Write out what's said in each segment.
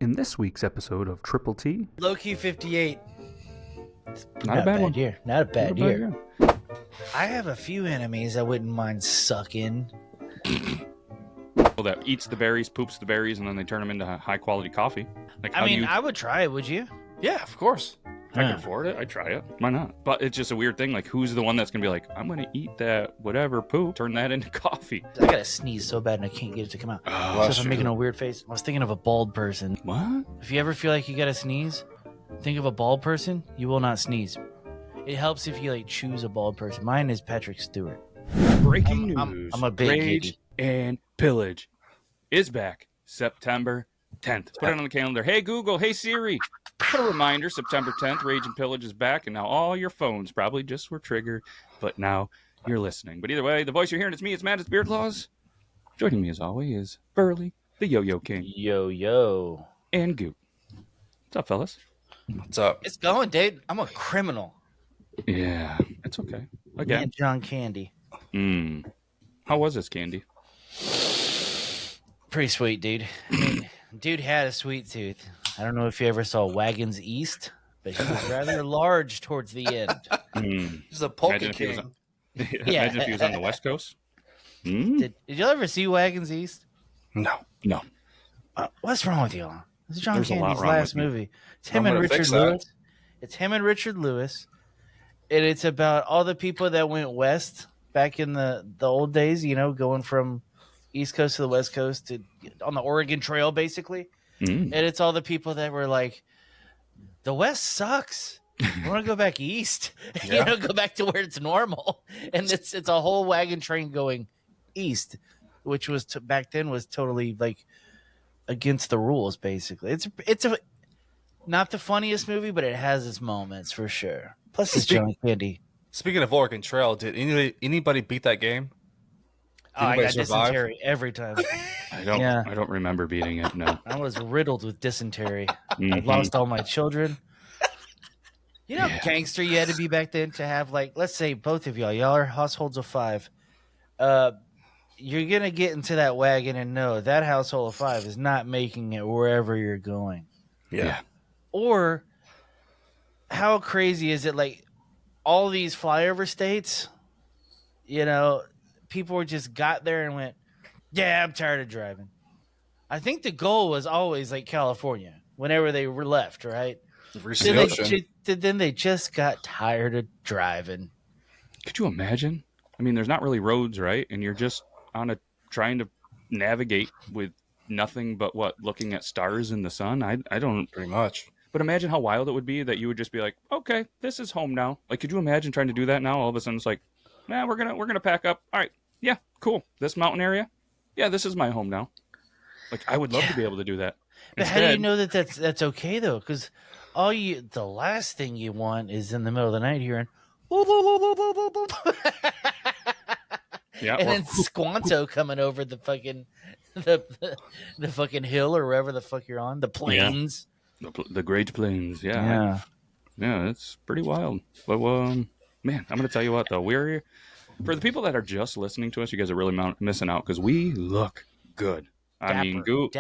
In this week's episode of Triple T, Low-key 58. Not a bad one. Year. Not a bad year. I have a few enemies I wouldn't mind sucking. Well, that eats the berries, poops the berries, and then they turn them into high quality coffee. Like, I would try it. Would you? Yeah, of course. If I can afford it, I'd try it. Why not? But it's just a weird thing. Like, who's the one that's gonna be like, I'm gonna eat that whatever poop, turn that into coffee? I gotta sneeze so bad and I can't get it to come out. So I'm making a weird face. I was thinking of a bald person. What? If you ever feel like you gotta sneeze, think of a bald person. You will not sneeze. It helps if you choose a bald person. Mine is Patrick Stewart. Breaking news. I'm a big Rage giddy. and Pillage is back September 10th. Put it on the calendar. Hey Google, hey Siri, put a reminder, September 10th, Rage and Pillage is back, and now all your phones probably just were triggered, but now you're listening. But either way, the voice you're hearing, it's me, it's Matt, it's Beardlaws. Joining me as always is Burley, the Yo-Yo King. Yo. And Goot. What's up, fellas? What's up? It's going, dude. I'm a criminal. Yeah, it's okay. Me Again. and John Candy. How was this candy? Pretty sweet, dude. I mean, dude had a sweet tooth. I don't know if you ever saw Wagons East, but he was rather large towards the end. He's a polka Imagine king. Imagine if he was on the West Coast. Did you ever see Wagons East? No. What's wrong with you? This is John There's a lot Candy's wrong last with me. movie. It's him I'm and gonna Richard fix that. Lewis. It's him and Richard Lewis. And it's about all the people that went west back in the old days, going from East Coast to the West Coast on the Oregon Trail, basically. And it's all the people that were like, the West sucks. I want to go back east. Go back to where it's normal. And it's a whole wagon train going east, which was back then was totally against the rules. Basically, it's not the funniest movie, but it has its moments for sure. Plus, it's John Candy. Speaking of Oregon Trail, did anybody beat that game? I got survive? dysentery every time. I don't remember beating it, no. I was riddled with dysentery. I lost all my children. You know how gangster you had to be back then to have, let's say both of y'all are households of 5. You're going to get into that wagon and know that household of 5 is not making it wherever you're going. Yeah. Or how crazy is it? All these flyover states, people just got there and went, yeah, I'm tired of driving. I think the goal was always California whenever they were left, right? Then they just got tired of driving. Could you imagine? I mean, there's not really roads, right? And you're just trying to navigate with nothing but looking at stars in the sun. I don't Pretty much. But imagine how wild it would be that you would just be like, okay, this is home now. Could you imagine trying to do that now? All of a sudden it's like, man, we're gonna pack up. All right, yeah, cool. This mountain area, yeah, this is my home now. I would love to be able to do that. But how do you know that that's okay though? Because the last thing you want is in the middle of the night hearing, Yeah, and then Squanto coming over the fucking the fucking hill or wherever the fuck you're on, the plains. the Great Plains. Yeah, it's pretty wild. But man, I'm gonna tell you what though, for the people that are just listening to us, you guys are really missing out because we look good. Dapper. I mean, Goot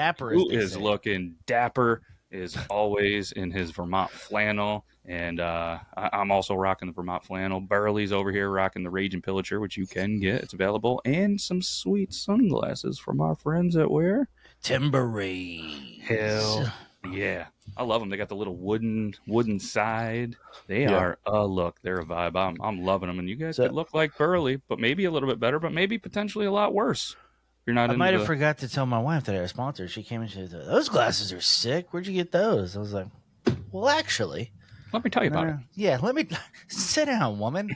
is looking dapper, is always in his Vermont flannel, and I'm also rocking the Vermont flannel. Burley's over here rocking the Rage and Pillager, which you can get. It's available, and some sweet sunglasses from our friends at where? Timberrays. Hell yeah. I love them. They got the little wooden side. They are a look. They're a vibe. I'm loving them. And you guys could look like Burley, but maybe a little bit better, but maybe potentially a lot worse. You're not. I might have forgot to tell my wife that I was sponsored. She came and she said, "Those glasses are sick. Where'd you get those?" I was like, "Well, actually, let me tell you about it." Yeah, let me sit down, woman.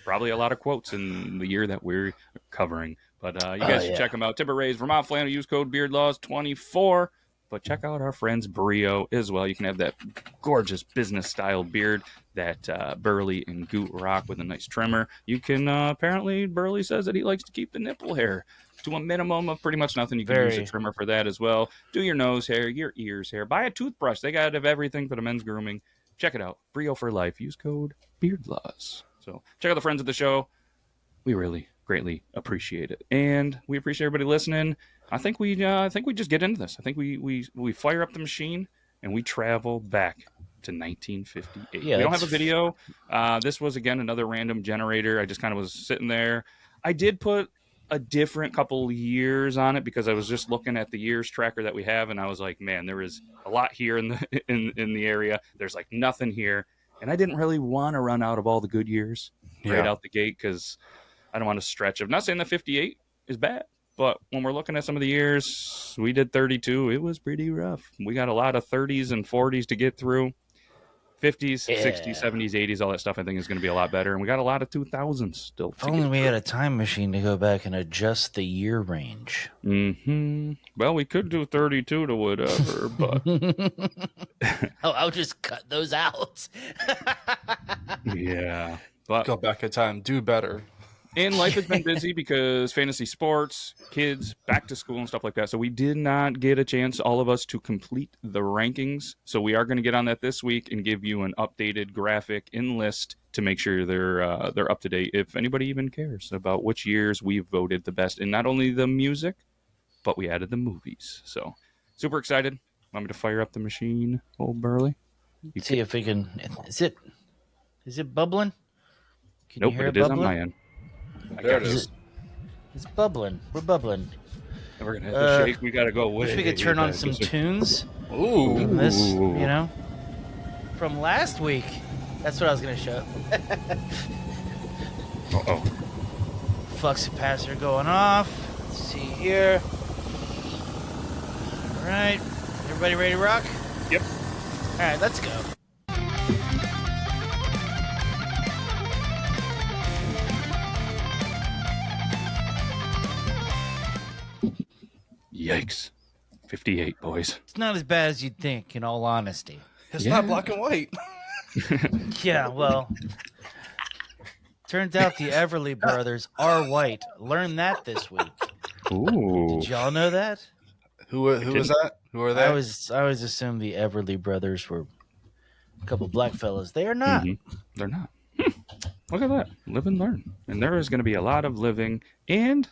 Probably a lot of quotes in the year that we're covering, but you guys should check them out. Timberrays, Vermont flannel. Use code BeardLaws24. But check out our friends Brio as well. You can have that gorgeous business-style beard that Burley and Goot rock with a nice trimmer. You can, apparently, Burley says that he likes to keep the nipple hair to a minimum of pretty much nothing. You can use a trimmer for that as well. Do your nose hair, your ears hair. Buy a toothbrush. They got everything for the men's grooming. Check it out. Brio for life. Use code BeardLaws. So check out the friends of the show. We really greatly appreciate it. And we appreciate everybody listening. I think we just get into this. I think we fire up the machine and we travel back to 1958. Yeah, we don't have a video. This was again another random generator. I just kind of was sitting there. I did put a different couple years on it because I was just looking at the years tracker that we have, and I was like, man, there is a lot here in the in the area. There's like nothing here, and I didn't really want to run out of all the good years right out the gate because I don't want to stretch. I'm not saying that 58 is bad. But when we're looking at some of the years, we did 32. It was pretty rough. We got a lot of 30s and 40s to get through. 50s, 60s, 70s, 80s, all that stuff I think is going to be a lot better. And we got a lot of 2000s still. If only we had a time machine to go back and adjust the year range. Mm-hmm. Well, we could do 32 to whatever, but... I'll just cut those out. Yeah. But Go back in time. Do better. And life has been busy because fantasy sports, kids, back to school and stuff like that. So we did not get a chance, all of us, to complete the rankings. So we are going to get on that this week and give you an updated graphic in list to make sure they're up to date. If anybody even cares about which years we voted the best in not only the music, but we added the movies. So super excited. Want me to fire up the machine, old Burley? See if we can. Is it bubbling? Can Nope, you but hear it is on bubbling? my end. There it is. It's bubbling. We're bubbling. And we're gonna hit the shake. We gotta go. Wish we could turn on some tunes. Ooh. From this, from last week. That's what I was gonna show. Uh-oh. Flux capacitor going off. Let's see here. All right, everybody ready to rock? Yep. All right, let's go. Yikes. 58, boys. It's not as bad as you'd think, in all honesty. It's not black and white. Yeah, well, turns out the Everly brothers are white. Learned that this week. Ooh. Did y'all know that? Who was that? Who are they? I always assumed the Everly brothers were a couple black fellas. They are not. Mm-hmm. They're not. Look at that. Live and learn. And there is going to be a lot of living and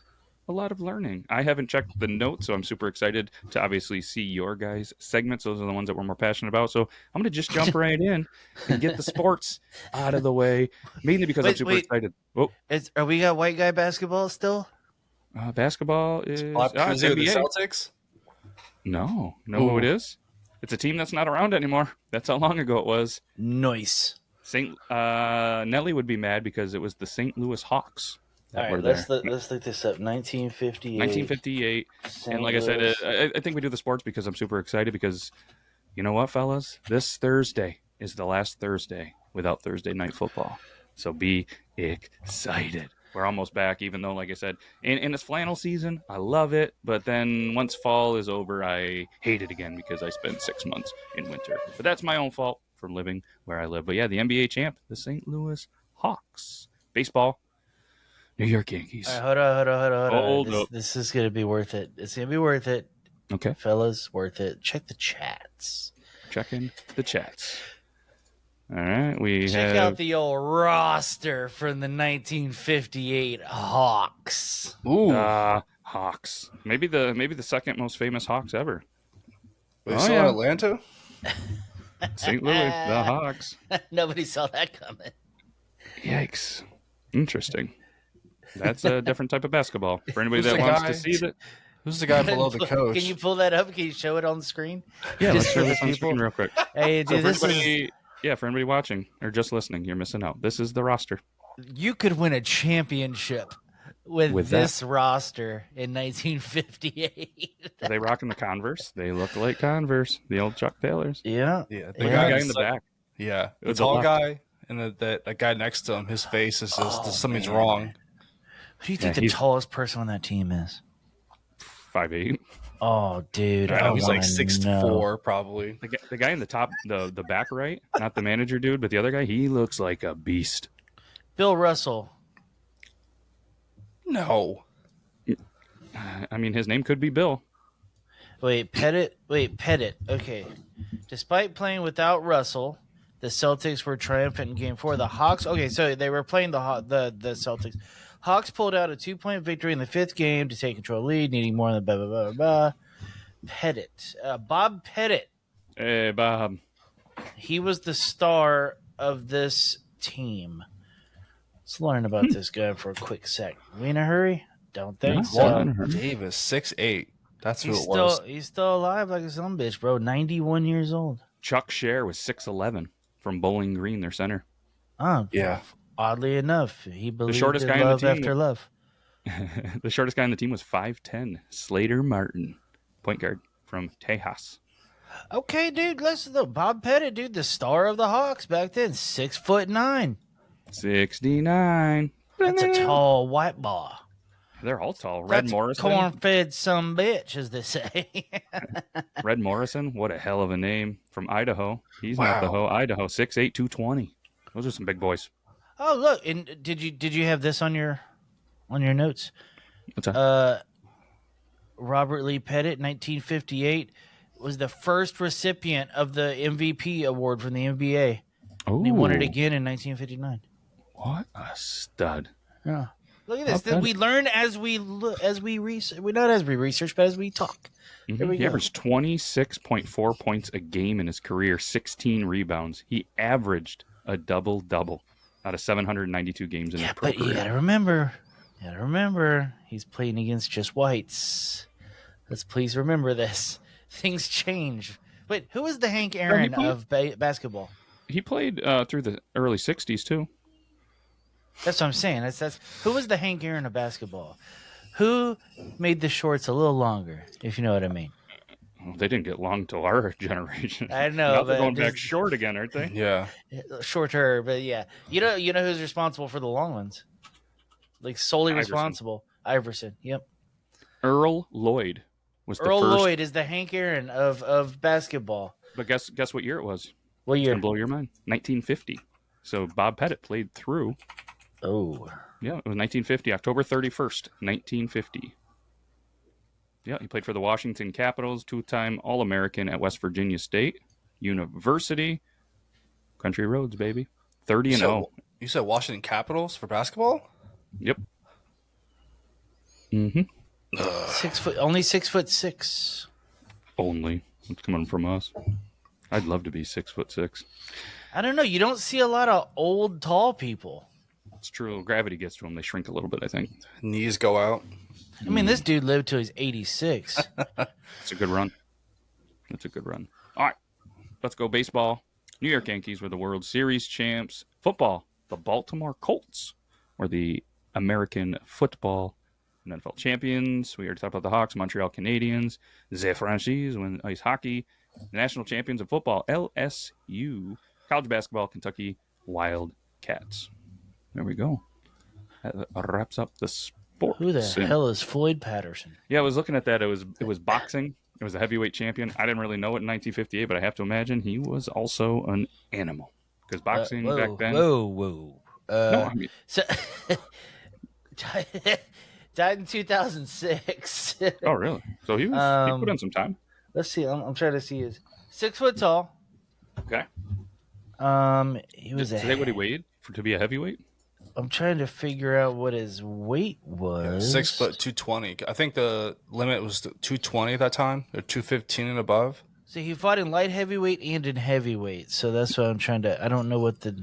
a lot of learning. I haven't checked the notes, so I'm super excited to obviously see your guys' segments. Those are the ones that we're more passionate about. So I'm going to just jump right in and get the sports out of the way, mainly because I'm super excited. Oh, Are we got white guy basketball still? basketball is Is it's it the NBA. Celtics? No. Know who it is? It's a team that's not around anymore. That's how long ago it was. Nice. Nelly would be mad because it was the St. Louis Hawks. All right, let's look this up. 1958. 1958. And like I said, I think we do the sports because I'm super excited because you know what, fellas? This Thursday is the last Thursday without Thursday night football. So be excited. We're almost back, even though, like I said, and it's flannel season. I love it. But then once fall is over, I hate it again because I spent 6 months in winter. But that's my own fault from living where I live. But yeah, the NBA champ, the St. Louis Hawks. Baseball. New York Yankees. All right, hold on. Up. This is going to be worth it. It's going to be worth it. Okay. Fellas, worth it. Check the chats. Checking the chats. All right. Check out the old roster from the 1958 Hawks. Ooh. Hawks. Maybe the second most famous Hawks ever. Wait, still in Atlanta? St. Louis, the Hawks. Nobody saw that coming. Yikes. Interesting. That's a different type of basketball. For anybody that wants to see that. Who's the guy below the coach? Can you pull that up? Can you show it on the screen? Yeah, Just let's for show the this on people. screen real quick. Hey, dude, So for anybody watching or just listening, you're missing out. This is the roster. you could win a championship with this roster in 1958. Are they rocking the Converse? They look like Converse, the old Chuck Taylors. Yeah. Yeah, The guy in the back. Yeah, the With the tall left. guy and that guy next to him. His face is just something's wrong. Who do you think Yeah, the tallest person on that team is? 5'8". Oh, dude. I He's like wanna 6'4", know. probably. The guy in the top, the back right, not the manager dude, but the other guy, he looks like a beast. Bill Russell. No. I mean, his name could be Bill. Wait, Pettit. Okay. Despite playing without Russell, the Celtics were triumphant in Game 4. The Hawks. Okay, so they were playing the Celtics. Hawks pulled out a 2-point victory in the 5th game to take control lead, needing more than blah, blah, blah, blah, blah. Pettit. Bob Pettit. Hey, Bob. He was the star of this team. Let's learn about this guy for a quick sec. We in a hurry? Don't think so. Davis, 6'8". That's who it was. He's still alive like a son bitch, bro. 91 years old. Chuck Scher was 6'11" from Bowling Green, their center. Oh, yeah. Oddly enough, he believed shortest in guy on the love team after love. The shortest guy on the team was 5'10", Slater Martin, point guard from Tejas. Okay, dude, listen though. Bob Pettit, dude, the star of the Hawks back then, 6'9". 69. That's a tall white boy. They're all tall. Red That's Morrison. corn-fed some bitch, as they say. Red Morrison, what a hell of a name, from Idaho. He's not the hoe. Idaho, 6'8", 220. Those are some big boys. Oh, look, and did you have this on your notes? What's that? Robert Lee Pettit, 1958, was the first recipient of the MVP award from the NBA. Oh, And he won it again in 1959. What a stud! Yeah. Look at this. We learn as we research. Not as we research, but as we talk. Here we He go. averaged 26.4 points a game in his career, 16 rebounds. He averaged a double-double out of 792 games in his pro But career. you gotta remember, he's playing against just whites. Let's please remember this. Things change. Wait, who is the Hank Aaron of basketball? He played through the early 60s, too. That's what I'm saying. That's who was the Hank Aaron of basketball? Who made the shorts a little longer, if you know what I mean? Well, they didn't get long till our generation. I know, Now they're but going back short again, aren't they? Yeah. Shorter, but yeah. You know who's responsible for the long ones? Like solely Iverson. responsible. Iverson. Yep. Earl Lloyd was the Earl first. Lloyd is the Hank Aaron of basketball. But guess what year it was? What It's year? gonna blow your mind. 1950. So Bob Pettit played through. Oh. Yeah, it was 1950, October 31st, 1950. Yeah, he played for the Washington Capitals, 2-time All-American at West Virginia State University. Country roads, baby. 30-0. You said Washington Capitals for basketball? Yep. Mm-hmm. 6 foot, only 6'6". Only. It's coming from us. I'd love to be 6'6". I don't know. You don't see a lot of old, tall people. It's true. Gravity gets to them. They shrink a little bit, I think. Knees go out. I mean, this dude lived till he's 86. It's a good run. That's a good run. All right. Let's go baseball. New York Yankees were the World Series champs. Football. The Baltimore Colts were the American football and NFL champions. We already talked about the Hawks, Montreal Canadiens, the Franchise when ice hockey, the national champions of football, LSU, college basketball, Kentucky Wildcats. There we go. That wraps up the sports. Who the hell is Floyd Patterson? Yeah, I was looking at that. It was boxing. It was a heavyweight champion. I didn't really know it in 1958, but I have to imagine he was also an animal because boxing back then. Whoa. No, I mean, So, died in 2006. oh, really? So he put in some time. Let's see. I'm trying to see his 6 foot tall. Okay. He was Did they what he weighed to be a heavyweight? I'm trying to figure out what his weight was. 6 foot 220. I think the limit was 220 at that time. Or 215 and above. So he fought in light heavyweight and in heavyweight. So that's what I'm trying to. I don't know what the.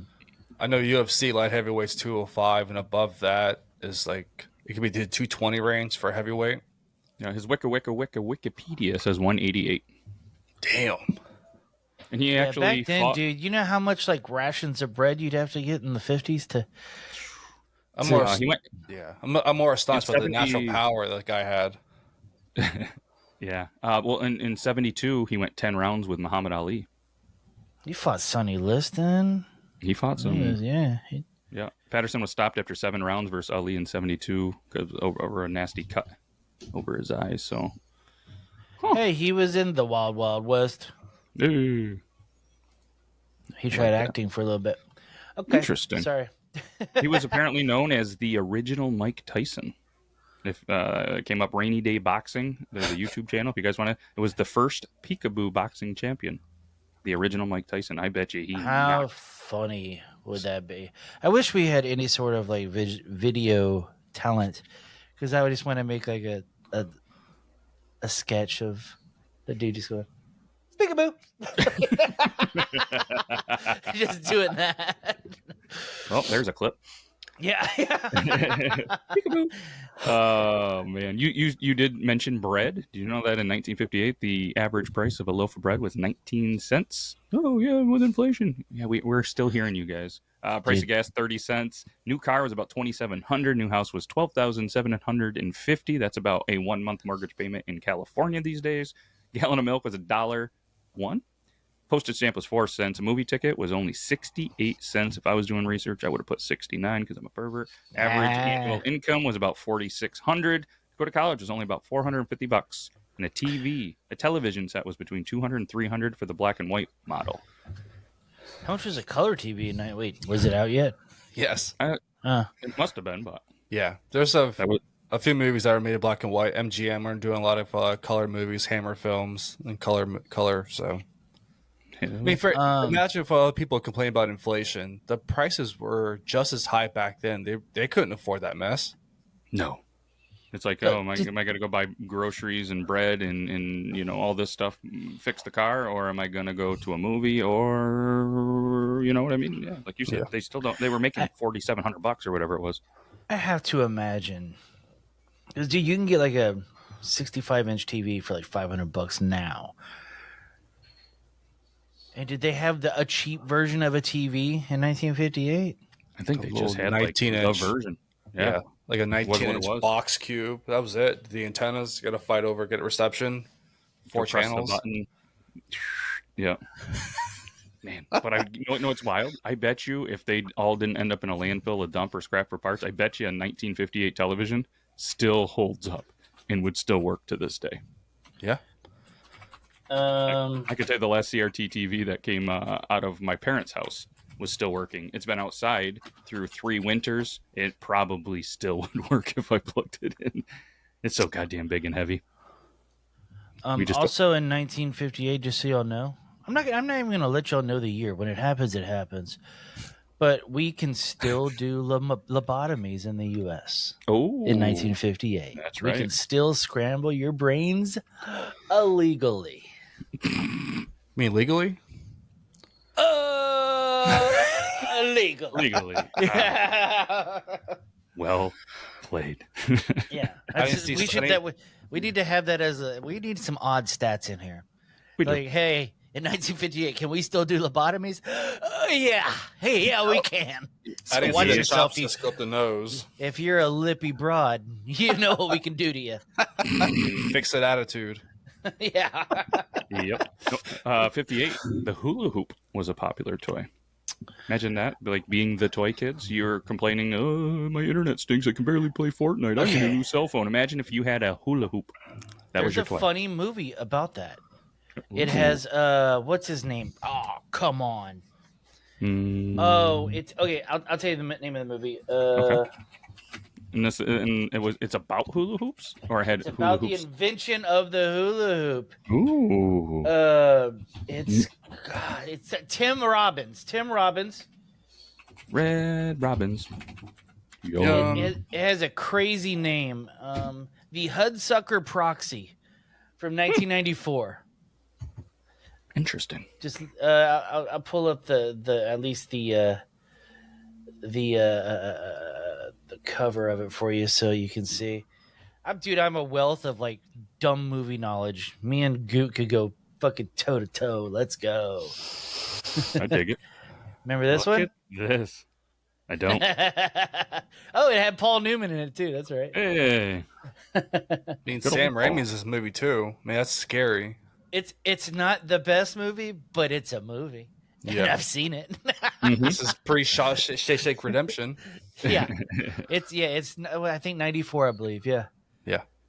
I know UFC light heavyweights 205 and above that is like it could be the 220 range for heavyweight. Yeah, his Wikipedia says 188, Damn. and he Yeah, actually back then, fought. dude. You know how much like rations of bread you'd have to get in the 50s to. I'm more, he went. I'm more astonished by the 70 natural power that guy had. Yeah. Well, in 72, he went 10 rounds with Muhammad Ali. He fought Sonny Liston. He fought some. Yeah. Yeah. Patterson was stopped after 7 rounds versus Ali in 72 because over a nasty cut over his eyes. So. Hey, he was in the Wild Wild West. Ew. He tried acting for a little bit. Okay. Interesting. Sorry. He was apparently known as the original Mike Tyson. If it came up Rainy Day Boxing, there's a YouTube channel. If you guys want to, it was the first peekaboo boxing champion, the original Mike Tyson. I bet you he. How funny would that be? I wish we had any sort of like video talent, because I would just want to make like a sketch of the dude just going, "Peekaboo," just doing that. Well, there's a clip. Yeah. Peekaboo. Oh man, you did mention bread. Do you know that in 1958 the average price of a loaf of bread was 19 cents? Oh yeah, with inflation. Yeah, we're still hearing you guys. Price of gas 30 cents. New car was about 2,700. New house was 12,750. That's about a 1 month mortgage payment in California these days. Gallon of milk was $1.01. Postage stamp was 4 cents. A movie ticket was only 68 cents. If I was doing research, I would have put 69 because I'm a pervert. Average annual income was about 4,600. To go to college was only about $450. And a television set was between 200 and 300 for the black and white model. How much was a color TV at night? Wait, was it out yet? Yes. It must have been, but Yeah. There's a few movies that are made in black and white. MGM are doing a lot of color movies, Hammer Films, and color. So, I mean, imagine if other people complain about inflation. The prices were just as high back then. They couldn't afford that mess. no. It's like, am I going to go buy groceries and bread and all this stuff, fix the car, or am I going to go to a movie, or you know what I mean? Yeah, like you said, they still don't. They were making $4,700 or whatever it was. I have to imagine, because dude, you can get like a 65-inch TV for like $500 now. And did they have a cheap version of a TV in 1958? I think they just had 19-inch the version. Yeah. Like a 19-inch was. box cube. That was it. The antennas, you got to fight over, get a reception. 4 channels. Press the button. Yeah. Man, but you know what's wild? I bet you if they all didn't end up in a landfill, a dump, or scrap for parts, I bet you a 1958 television still holds up and would still work to this day. Yeah. I could say the last CRT TV that came out of my parents' house was still working. It's been outside through 3 winters. It probably still would work if I plugged it in. It's so goddamn big and heavy. Also in 1958, just so y'all know, I'm not even going to let y'all know the year. When it happens, it happens. But we can still do lobotomies in the U.S. Oh, in 1958. That's right. We can still scramble your brains illegally. You mean legally? Legally. Well played. Yeah. We need to have that we need some odd stats in here. Hey, in 1958, can we still do lobotomies? Yeah. Hey, yeah, we can. I didn't watch see yourself. to scope the nose. If you're a lippy broad, you know what we can do to you. Fix that attitude. Yeah. Yep. 58. The hula hoop was a popular toy. Imagine that, like being the toy kids. You're complaining, oh, my internet stinks. I can barely play Fortnite. I need a new cell phone. Imagine if you had a hula hoop. Was your toy. There's a funny movie about that. It has, what's his name? Oh, come on. Oh, it's okay. I'll tell you the name of the movie. Okay. It's about hula hoops, or it's about the invention of the hula hoop. Ooh. It's Tim Robbins. Red Robbins. It has a crazy name. The Hudsucker Proxy from 1994. Interesting. Just I'll pull up the at least the cover of it for you so you can see. I'm a wealth of like dumb movie knowledge. Me and Goot could go fucking toe to toe. Let's go. I dig it. Remember this one? This. I don't. Oh, it had Paul Newman in it too. That's right. Hey. I mean, Sam Raimi's this movie too. Man, that's scary. It's not the best movie, but it's a movie. Yeah, and I've seen it. This is pre-Shake Redemption. Yeah, it's I think 94, I believe. Yeah.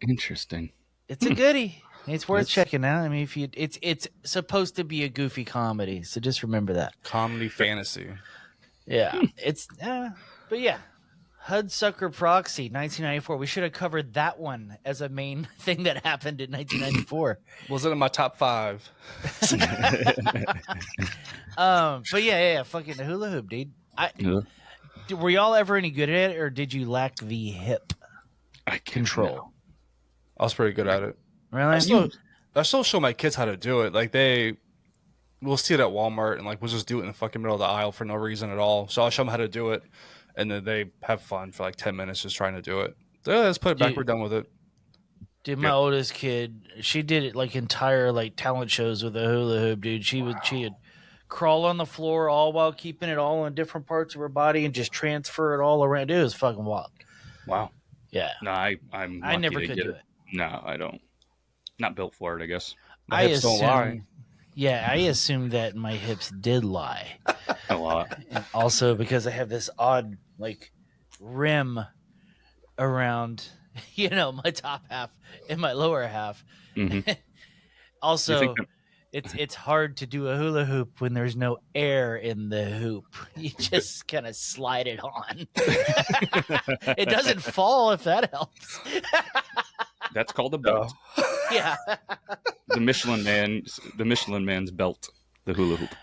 Interesting. It's a goodie. It's worth checking out. I mean, it's supposed to be a goofy comedy, so just remember that. Comedy fantasy. Yeah, but yeah, Hudsucker Proxy, 1994. We should have covered that one as a main thing that happened in 1994. Was it in my top 5? But yeah, fucking the hula hoop, dude. were y'all ever any good at it, or did you lack the hip control? I was pretty good at it. Really? I still show my kids how to do it. Like we'll see it at Walmart, and like we'll just do it in the fucking middle of the aisle for no reason at all. So I'll show them how to do it, and then they have fun for like 10 minutes just trying to do it. So, let's put it back. We're done with it. Dude, my oldest kid, she did it like entire like talent shows with a hula hoop, dude. She'd crawl on the floor all while keeping it all in different parts of her body and just transfer it all around. It was fucking wild. Wow. Yeah. No, I never could do it. No, I don't. Not built for it, I guess. My hips don't lie. Yeah, I assume that my hips did lie. A lot. And also because I have this odd like rim around, my top half and my lower half. Mm-hmm. Also, it's hard to do a hula hoop when there's no air in the hoop. You just kind of slide it on. It doesn't fall, if that helps. That's called a belt. Yeah. The Michelin man's belt, the hula hoop.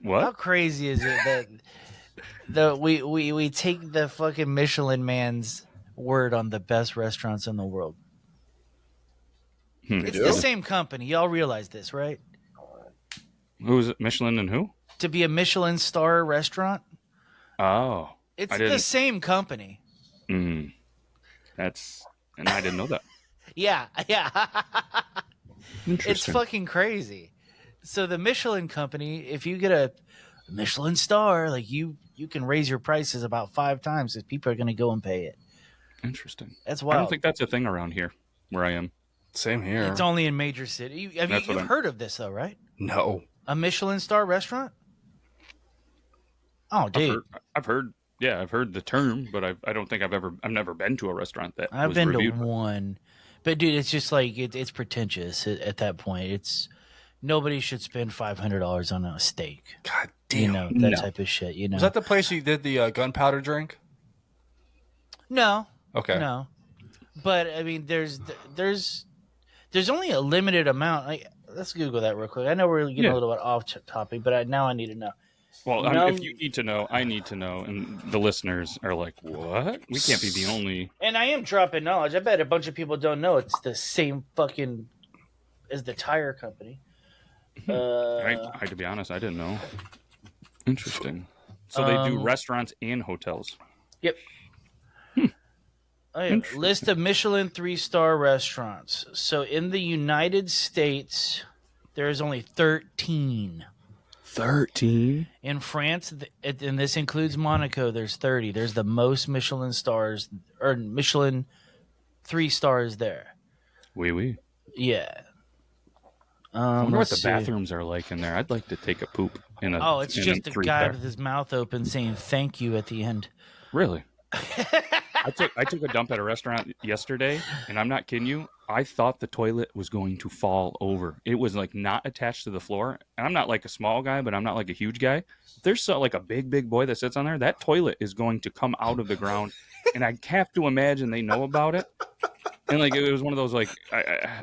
What? How crazy is it that we take the fucking Michelin man's word on the best restaurants in the world? It's the same company. Y'all realize this, right? Who is it? Michelin and who? To be a Michelin star restaurant. Oh. It's the same company. Mm. And I didn't know that. Yeah. Interesting. It's fucking crazy. So the Michelin company, if you get a Michelin star, like you can raise your prices about 5 times because people are going to go and pay it. Interesting. That's wild. I don't think that's a thing around here where I am. Same here. It's only in major cities. You've heard of this though, right? No. A Michelin star restaurant? Oh, dude. I've heard the term, but I've never been to a restaurant that I've was been reviewed. to one, but dude, it's just like it's pretentious at that point. Nobody should spend $500 on a steak. God damn, that type of shit. Was that the place you did the gunpowder drink? No. Okay. No, but I mean, there's only a limited amount. Let's Google that real quick. I know we're getting a little bit off topic, but now I need to know. Well, if you need to know, I need to know, and the listeners are like, "What? We can't be the only." And I am dropping knowledge. I bet a bunch of people don't know it's the same fucking as the tire company. To be honest, I didn't know. Interesting. So they do restaurants and hotels. Yep. List of Michelin 3-star restaurants. So in the United States, there is only 13. 13? In France, and this includes Monaco, there's 30. There's the most Michelin stars, or Michelin 3 stars there. Oui. Yeah. I wonder what the bathrooms are like in there. I'd like to take a poop in a. Oh, it's just a guy with his mouth open saying thank you at the end. Really? I took a dump at a restaurant yesterday, and I'm not kidding you. I thought the toilet was going to fall over. It was like not attached to the floor. And I'm not like a small guy, but I'm not like a huge guy. If there's like a big boy that sits on there, that toilet is going to come out of the ground. And I have to imagine they know about it. And like it was one of those like,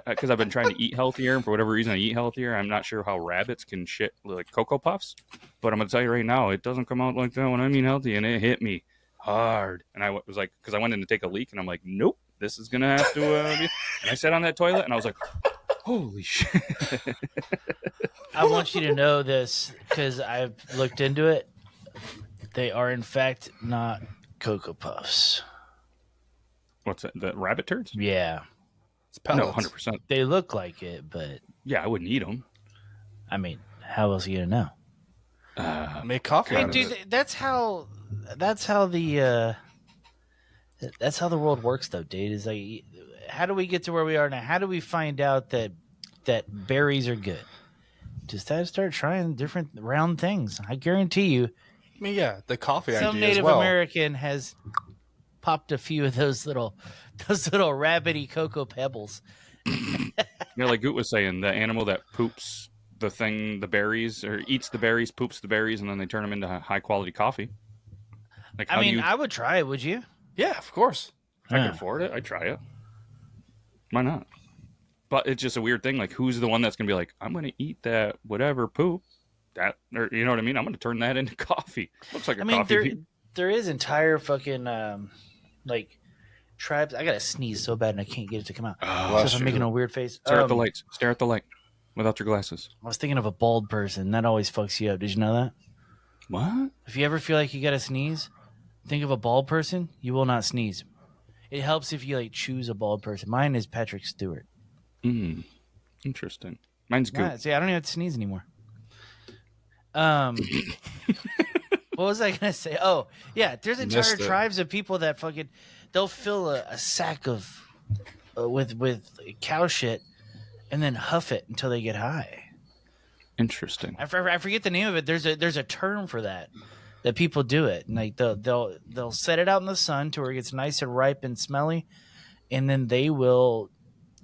because I've been trying to eat healthier, and for whatever reason I eat healthier. I'm not sure how rabbits can shit like Cocoa Puffs, but I'm gonna tell you right now, it doesn't come out like that when I'm eating healthy, and it hit me hard. And I was like, because I went in to take a leak, and I'm like, nope, this is gonna have to. And I sat on that toilet, and I was like, holy shit. I want you to know this because I've looked into it. They are in fact not Cocoa Puffs. What's that? The rabbit turds? Yeah. No, 100%. They look like it, but yeah, I wouldn't eat them. I mean, how else are you gonna know? Make coffee. Hey, dude, that's how the world works, though, dude. Is like, how do we get to where we are now? How do we find out that berries are good? Just have to start trying different round things. I guarantee you. I mean, yeah, the coffee. Some idea Native as well. American has popped a few of those little rabbity cocoa pebbles. Yeah, like Gute was saying, the animal that poops the berries, or eats the berries, poops the berries, and then they turn them into high quality coffee. Like, I would try it. Would you? Yeah, of course. If I could afford it, I'd try it. Why not? But it's just a weird thing. Like, who's the one that's gonna be like, I'm gonna eat that whatever poop? that, or you know what I mean? I'm going to turn that into coffee. Looks like a coffee. There is entire fucking like tribes. I gotta sneeze so bad and I can't get it to come out. So I'm making a weird face. Stare at the lights. Stare at the light without your glasses. I was thinking of a bald person. That always fucks you up. Did you know that? What? If you ever feel like you gotta sneeze, think of a bald person. You will not sneeze. It helps if you like choose a bald person. Mine is Patrick Stewart. Interesting. Mine's good. Yeah, see, I don't even have to sneeze anymore. What was I gonna say? Oh, yeah. There's entire tribes of people that fucking they'll fill a sack of with cow shit and then huff it until they get high. Interesting. I forget the name of it. There's a term for that people do it. And like they'll set it out in the sun to where it gets nice and ripe and smelly, and then they will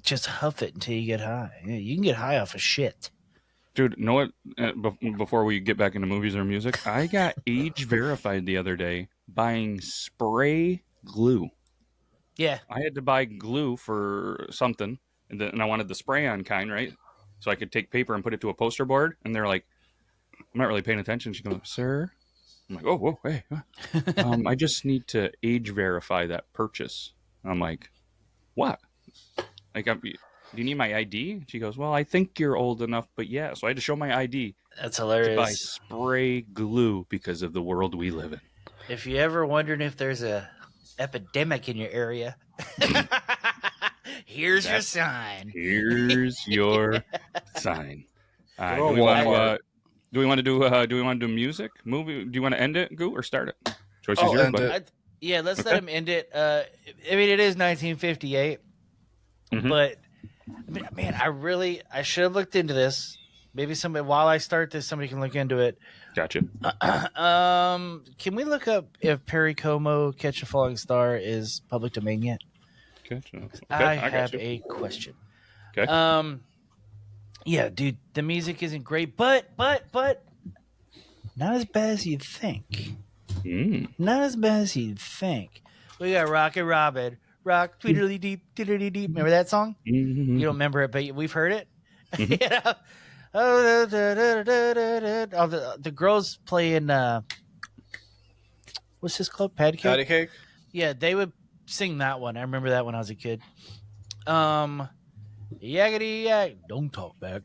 just huff it until you get high. Yeah, you can get high off of shit. Dude, know what? Before we get back into movies or music, I got age verified the other day buying spray glue. Yeah. I had to buy glue for something, and I wanted the spray-on kind, right? So I could take paper and put it to a poster board, and they're like, I'm not really paying attention. She goes, sir? I'm like, oh, whoa, hey. I just need to age verify that purchase. I'm like, what? Like, do you need my ID? She goes, well, I think you're old enough, but yeah. So I had to show my ID. That's hilarious. To buy spray glue because of the world we live in. If you ever wondering if there's a epidemic in your area, here's your sign. Here's your sign. Do we want to do music, movie? Do you want to end it, Goo, or start it? Choice is yours, buddy. Yeah, let's let him end it. I mean, it is 1958, but man, I should have looked into this. Maybe while I start this, somebody can look into it. Gotcha. Can we look up if Perry Como Catch a Falling Star is public domain yet? Gotcha. Okay, I have a question. Okay. Yeah, dude, the music isn't great, but not as bad as you'd think. Not as bad as you'd think. We got Rocket Robin, Rock Tweedly Deep, Tweedly Deep. Remember that song? You don't remember it, but we've heard it. You know? Oh, the girls playing what's this called? Patty Cake? Patty Cake? Yeah, they would sing that one. I remember that when I was a kid. Yaggity Yag, don't talk back.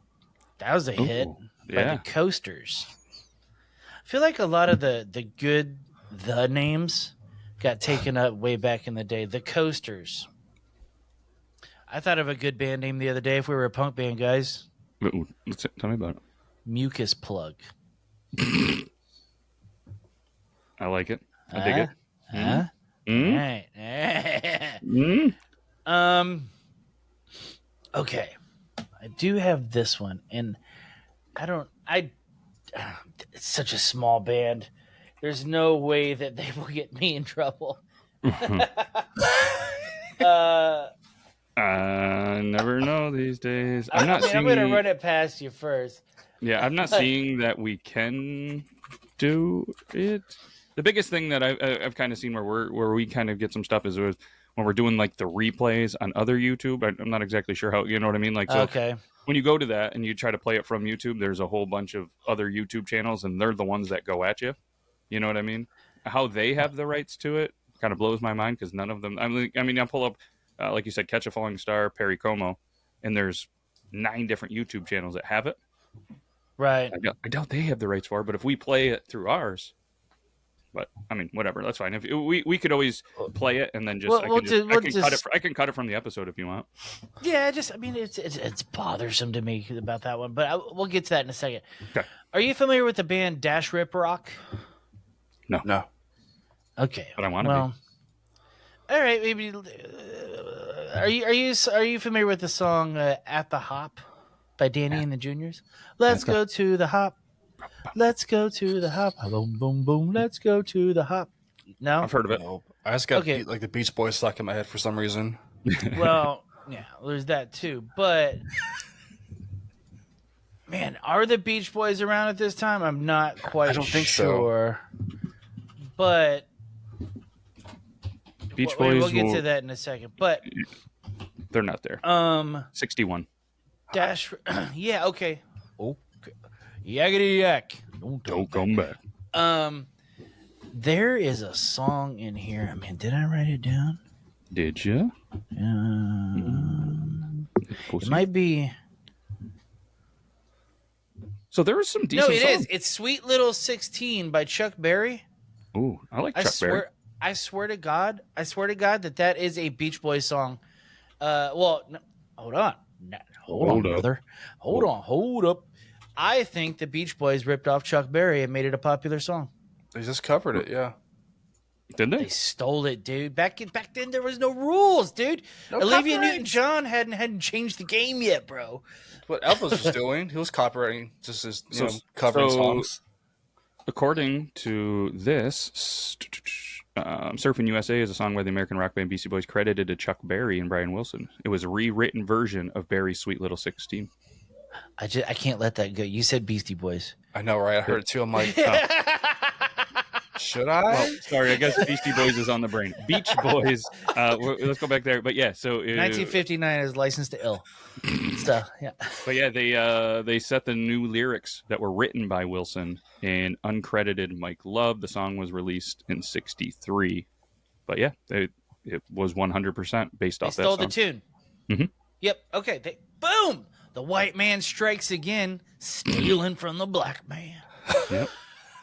That was a hit by the Coasters. I feel like a lot of the good names got taken up way back in the day. The Coasters. I thought of a good band name the other day if we were a punk band, guys. Tell me about it. Mucus Plug. I like it. I dig it. Right. Okay. I do have this one, and it's such a small band. There's no way that they will get me in trouble. I never know these days. I'm going to run it past you first. Yeah, I'm not seeing that we can do it. The biggest thing that I've kind of seen where we kind of get some stuff is when we're doing like the replays on other YouTube. I'm not exactly sure how, you know what I mean? Like, so when you go to that and you try to play it from YouTube, there's a whole bunch of other YouTube channels, and they're the ones that go at you. You know what I mean? How they have the rights to it kind of blows my mind, because none of them. I mean, I'll pull up, like you said, Catch a Falling Star, Perry Como, and there's 9 different YouTube channels that have it. Right. I doubt they have the rights for it, but if we play it through ours, but I mean, whatever, that's fine. If we could always play it and then just I can cut it from the episode if you want. Yeah, it's bothersome to me about that one, but we'll get to that in a second. Okay. Are you familiar with the band Dash Rip Rock? No. Okay. But I want to be. All right, maybe. Are you familiar with the song "At the Hop" by Danny and the Juniors? Let's go to the hop. Let's go to the hop. Boom, boom, boom. Let's go to the hop. No, I've heard of it. Nope. I just got like the Beach Boys stuck in my head for some reason. Well, yeah, there's that too. But man, are the Beach Boys around at this time? I'm not quite sure. I don't think so. But Beach Boys. We'll get to that in a second. But they're not there. 61. Dash. Yeah. Okay. Oh. Yakety yak. Don't come back. There is a song in here. I mean, did I write it down? Did you? It might be. So there was some decent. No, it songs. is. It's "Sweet Little 16" by Chuck Berry. Ooh, I like Chuck Berry. I swear to God that is a Beach Boys song. Well, no, hold on, brother. Hold up. I think the Beach Boys ripped off Chuck Berry and made it a popular song. They just covered it, yeah. Didn't they? They stole it, dude. Back then, there was no rules, dude. No Olivia copyright. Newton-John hadn't changed the game yet, bro. What Elvis was doing, he was copywriting just his covering songs. According to this, Surfin USA is a song by the American rock band Beastie Boys credited to Chuck Berry and Brian Wilson. It was a rewritten version of Berry's Sweet Little 16. I can't let that go. You said Beastie Boys. I know, right? I heard it too. I'm like, should I? Well, sorry, I guess Beastie Boys is on the brain. Beach Boys. Let's go back there. But yeah, so 1959 is Licensed to Ill. So yeah. But yeah, they set the new lyrics that were written by Wilson and uncredited Mike Love. The song was released in '63. But yeah, it was 100% based off that song. They stole the tune. Mm-hmm. Yep. Okay. Boom. The white man strikes again, stealing from the black man. Yep.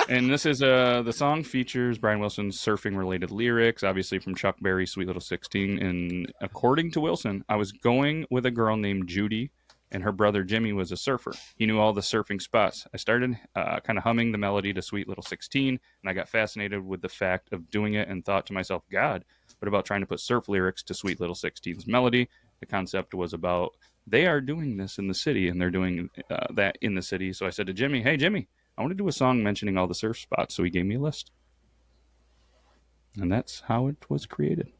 And this is the song features Brian Wilson's surfing-related lyrics, obviously from Chuck Berry's Sweet Little 16. And according to Wilson, I was going with a girl named Judy, and her brother Jimmy was a surfer. He knew all the surfing spots. I started kind of humming the melody to Sweet Little 16, and I got fascinated with the fact of doing it and thought to myself, God, what about trying to put surf lyrics to Sweet Little 16's melody? The concept was about they are doing this in the city, and they're doing that in the city. So I said to Jimmy, hey, Jimmy, I want to do a song mentioning all the surf spots. So he gave me a list. And that's how it was created.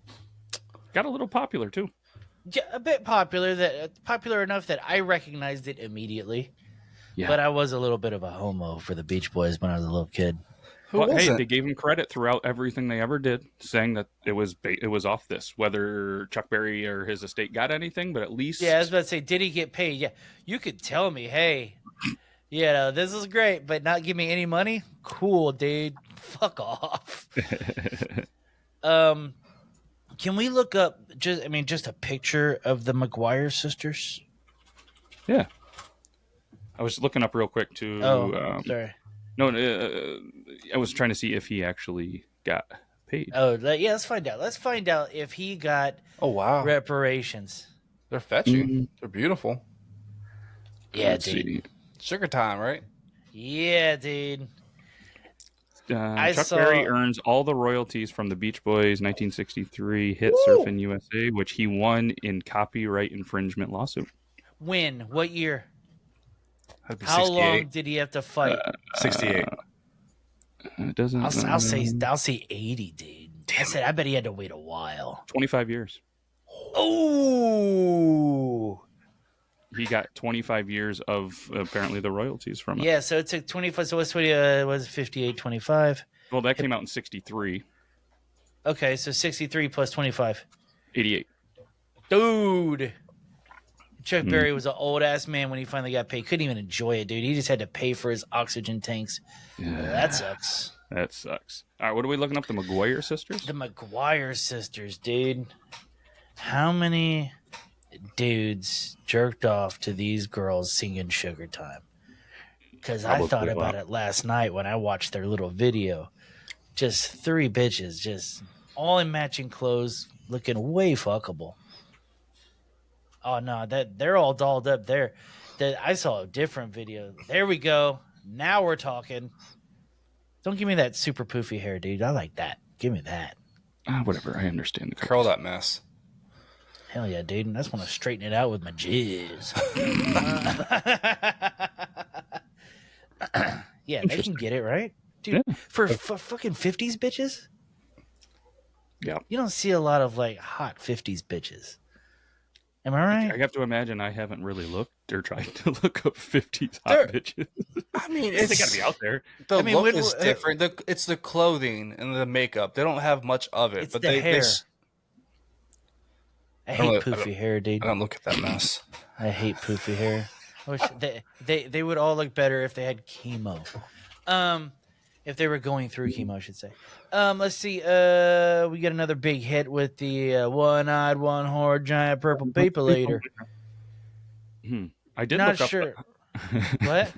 Got a little popular, too. Yeah, a bit popular enough that I recognized it immediately. Yeah. But I was a little bit of a homo for the Beach Boys when I was a little kid. Well, hey, they gave him credit throughout everything they ever did, saying that it was off this. Whether Chuck Berry or his estate got anything, but at least... Yeah, I was about to say, did he get paid? Yeah, you could tell me, hey, this is great, but not give me any money? Cool, dude. Fuck off. Can we look up just a picture of the McGuire sisters? Yeah. I was looking up real quick too. Sorry. No, I was trying to see if he actually got paid. Oh, yeah, let's find out. Let's find out if he got reparations. They're fetching. They're beautiful. Yeah, Let's dude. see. Sugar time, right? Yeah, dude. Chuck Berry earns all the royalties from the Beach Boys' 1963 hit Surfin USA, which he won in copyright infringement lawsuit. When? What year? How long did he have to fight? 68. It doesn't. I'll say 80, dude. Damn, I bet he had to wait a while. 25 years. Oh. He got 25 years of apparently the royalties from it. Yeah, so it took 25. So what's 20? Was 58, 25? Well, that came out in 63. Okay, so 63 plus 25. 88. Dude. Chuck Berry was an old ass man when he finally got paid. Couldn't even enjoy it, dude. He just had to pay for his oxygen tanks. Yeah. That sucks. That sucks. All right, what are we looking up? The McGuire sisters? The McGuire sisters, dude. How many dudes jerked off to these girls singing Sugar Time? Because I thought about it last night when I watched their little video. Just 3 bitches, just all in matching clothes, looking way fuckable. Oh no, they're all dolled up there. I saw a different video. There we go. Now we're talking. Don't give me that super poofy hair, dude. I like that. Give me that. Whatever. I understand the curl that mess. Hell yeah, dude. And I just want to straighten it out with my jizz. Yeah, they can get it, right? Dude, yeah. For fucking 50s bitches? Yeah. You don't see a lot of like hot 50s bitches. Am I right? I have to imagine I haven't really looked or tried to look up 50s hot bitches. I mean, they got to be out there. The look is different. It's the clothing and the makeup. They don't have much of it. It's the hair. I hate poofy hair, dude. I don't look at that mess. I hate poofy hair. I wish they would all look better if they had chemo. If they were going through chemo, I should say. Let's see. We got another big hit with the one-eyed, one-horned, giant purple people eater. I did Not look sure. up. What?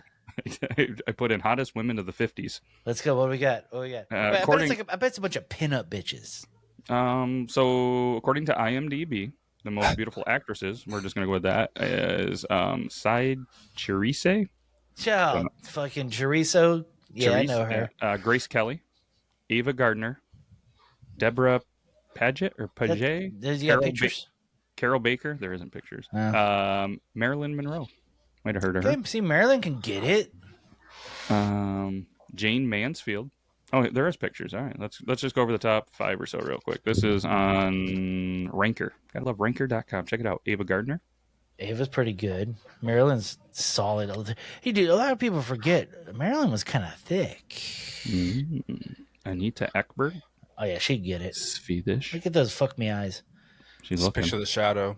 I put in hottest women of the 50s. Let's go. What do we got? I bet it's a bunch of pinup bitches. So according to IMDb, the most beautiful actresses, we're just gonna go with that, is Side Cherise. Child, fucking chorizo. Yeah, I know her. Grace Kelly, Ava Gardner, Deborah Paget or Paget. There's pictures. Carol Baker. There isn't pictures. Marilyn Monroe. Might have heard of her. Okay, see, Marilyn can get it. Jane Mansfield. Oh, there is pictures. All right, let's just go over the top 5 or so real quick. This is on Ranker. Gotta love Ranker.com. Check it out. Ava Gardner. Ava's pretty good. Marilyn's solid. Hey, dude, a lot of people forget Marilyn was kind of thick. Anita Ekberg. Oh yeah, she'd get it. Swedish. Look at those fuck me eyes. She's looking. Picture the shadow.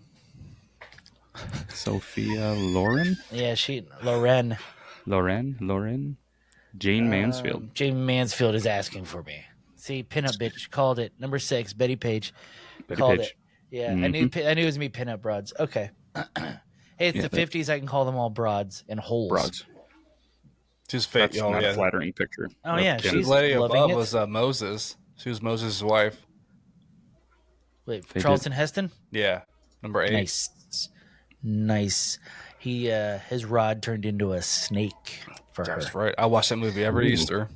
Sophia Loren. Yeah, Loren. Jane Mansfield. Jane Mansfield is asking for me. See, pinup bitch called it. Number 6, Betty Page. Called it. Yeah, I knew it was me. Pinup broads. Okay. Hey, it's the 50s. I can call them all broads and holes. Broads. She's fake. That's not a flattering picture. Oh yeah, she's lady above was Moses. She was Moses' wife. Wait, Charlton Heston? Yeah, number 8. Nice. He his rod turned into a snake for her. That's right. I watch that movie every Easter.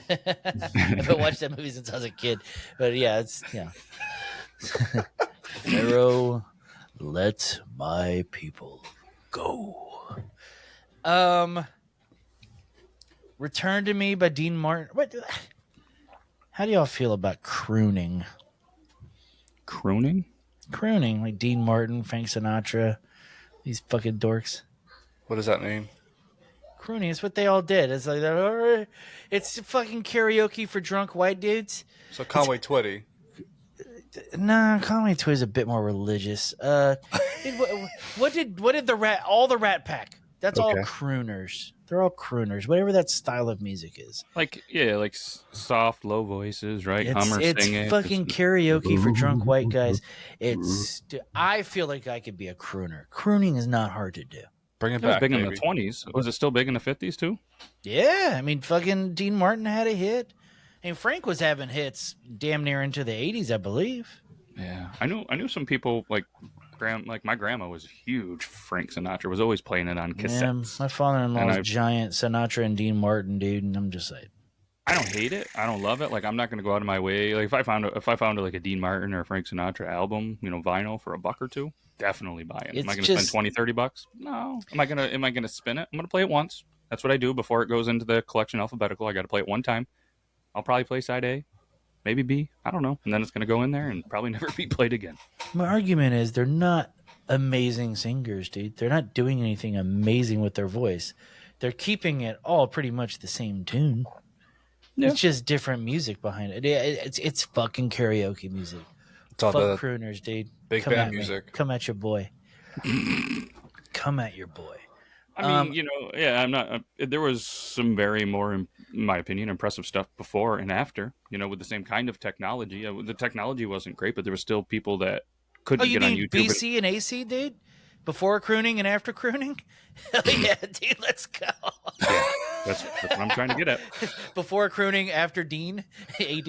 I've watched that movie since I was a kid, but yeah. Pharaoh, let my people go. Return to Me by Dean Martin. What? How do y'all feel about crooning? Crooning, like Dean Martin, Frank Sinatra, these fucking dorks. What does that mean? Crooning is what they all did. It's like it's fucking karaoke for drunk white dudes. So Conway Twitty. Nah, Conway Twitty's a bit more religious. What did all the Rat Pack? That's all crooners. They're all crooners, whatever that style of music is. like soft, low voices, right? It's singing. fucking karaoke for drunk white guys. I feel like I could be a crooner. Crooning is not hard to do. Bring it It back. was big baby. in the 20s. Was it still big in the 50s too? Yeah, I mean, fucking Dean Martin had a hit. And Frank was having hits damn near into the 80s, I believe. Yeah, I knew some people like my grandma was a huge Frank Sinatra. Was always playing it on cassettes. My father-in-law's giant Sinatra and Dean Martin dude, and I'm just like, I don't hate it. I don't love it. Like I'm not going to go out of my way. Like if I found like a Dean Martin or a Frank Sinatra album, vinyl for $1 or $2, definitely buy it. Am I going to spend $20-$30? No. Am I going to spin it? I'm going to play it once. That's what I do before it goes into the collection alphabetical. I got to play it one time. I'll probably play side A, maybe B. I don't know. And then it's going to go in there and probably never be played again. My argument is they're not amazing singers, dude. They're not doing anything amazing with their voice. They're keeping it all pretty much the same tune. Yeah. It's just different music behind it. It's fucking karaoke music. It's all Fuck crooners, dude. Big band music. Come at your boy. Come at your boy. I mean, I'm not. There was some very more, in my opinion, impressive stuff before and after. With the same kind of technology. The technology wasn't great, but there were still people that couldn't get on YouTube. BC and AC, dude? Before crooning and after crooning? Hell yeah, dude, let's go. Yeah, that's what I'm trying to get at. Before crooning, after Dean, AD.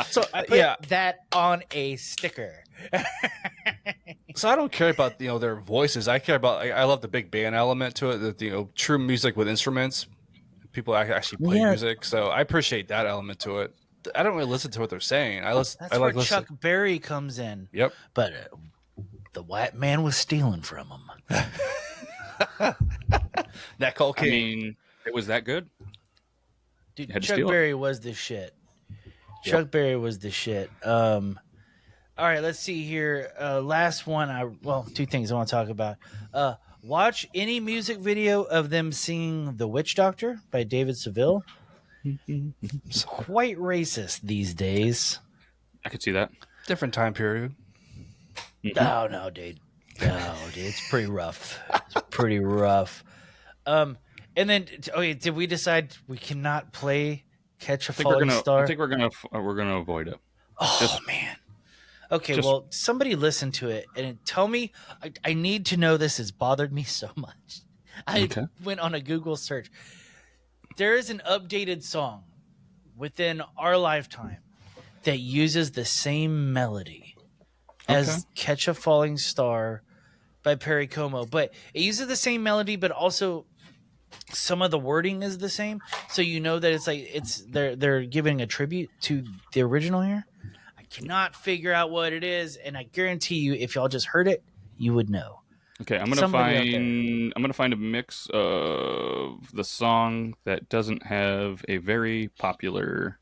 So Put that on a sticker. So I don't care about their voices. I care about I love the big band element to it. The true music with instruments. People actually play music, so I appreciate that element to it. I don't really listen to what they're saying. That's where Chuck Berry comes in. Yep. But the white man was stealing from him. That Cole King. I mean, it was that good. Dude, Chuck Berry was the shit. Chuck Berry was the shit. All right, let's see here. Last one. Two things I want to talk about. Watch any music video of them singing "The Witch Doctor" by David Seville. It's quite racist these days. I could see that. Different time period. Oh, no, dude. No, dude. It's pretty rough. It's pretty rough. And then, did we decide we cannot play Catch a Falling Star? I think we're gonna avoid it. Oh man. Okay, well, somebody listen to it and tell me. I need to know this. Has bothered me so much. I went on a Google search. There is an updated song within our lifetime that uses the same melody as Catch a Falling Star by Perry Como, but it uses the same melody, but also some of the wording is the same. So you know that they're giving a tribute to the original here. I cannot figure out what it is, and I guarantee you, if y'all just heard it, you would know. Okay, I'm gonna find a mix of the song that doesn't have a very popular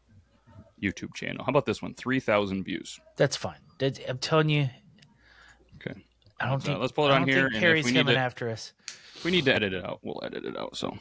YouTube channel. How about this one? 3,000 views. That's fine. I'm telling you. Okay. I don't think. Let's pull it on here. And Perry's coming after us. If we need to edit it out, we'll edit it out. So.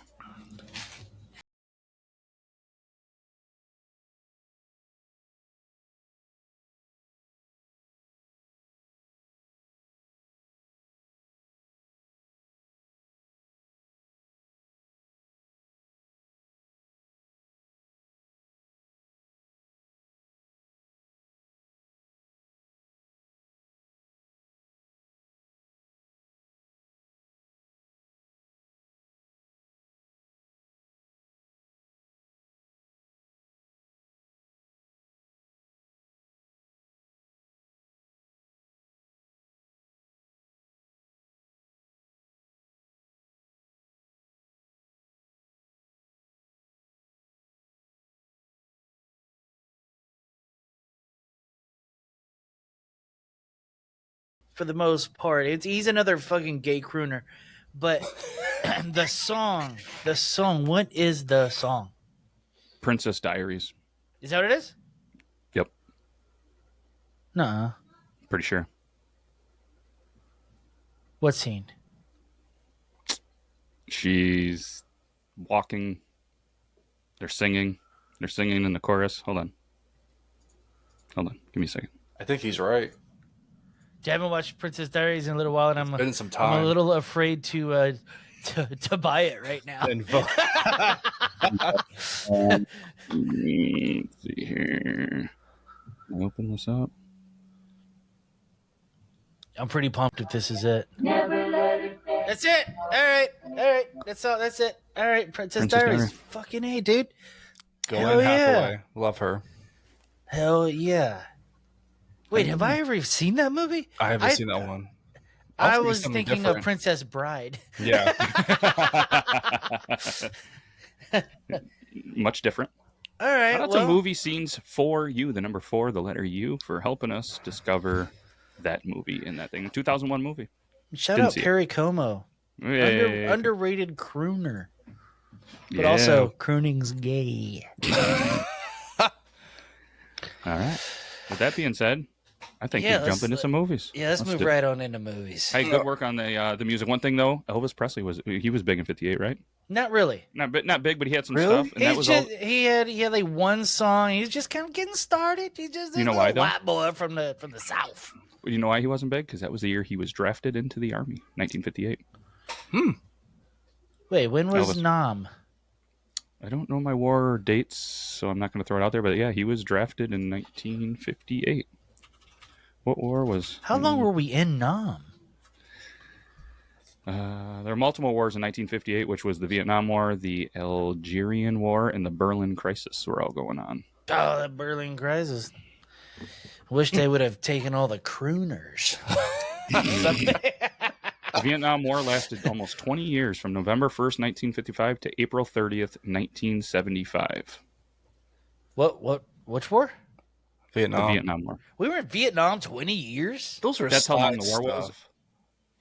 For the most part, he's another fucking gay crooner, but the song, what is the song? Princess Diaries. Is that what it is? Yep. Nuh-uh. Pretty sure. What scene? She's walking. They're singing in the chorus. Hold on. Give me a second. I think he's right. I haven't watched Princess Diaries in a little while, and I'm a little afraid to buy it right now. Let's see here. Open this up. I'm pretty pumped if this is it. That's it. All right. That's all. That's it. All right, Princess Diaries. Fucking A, dude. Going halfway. Love her. Hell yeah. Wait, have I ever seen that movie? I haven't seen that one. I was thinking of Princess Bride. Yeah. Much different. All right. Shout out to Movie Scenes for You, the number 4, the letter U, for helping us discover that movie in that thing. 2001 movie. Shout out Perry Como. Underrated crooner. But also, crooning's gay. All right. With that being said, I think we jump into some movies. Yeah, let's move right on into movies. Hey, good work on the music. One thing though, Elvis Presley was big in '58, right? Not really. Not big, but he had some stuff. And he had like one song. He's just kind of getting started. He's just a white boy from the South. You know why he wasn't big? Because that was the year he was drafted into the Army, 1958. Wait, when was Nam? I don't know my war dates, so I'm not going to throw it out there. But yeah, he was drafted in 1958. What war was? How long were we in Nam? There were multiple wars in 1958, which was the Vietnam War, the Algerian War, and the Berlin Crisis were all going on. Oh, the Berlin Crisis. Wish they would have taken all the crooners. The Vietnam War lasted almost 20 years, from November 1st, 1955 to April 30th, 1975. Which war? Vietnam. The Vietnam War. We were in Vietnam 20 years? That's how long the war was.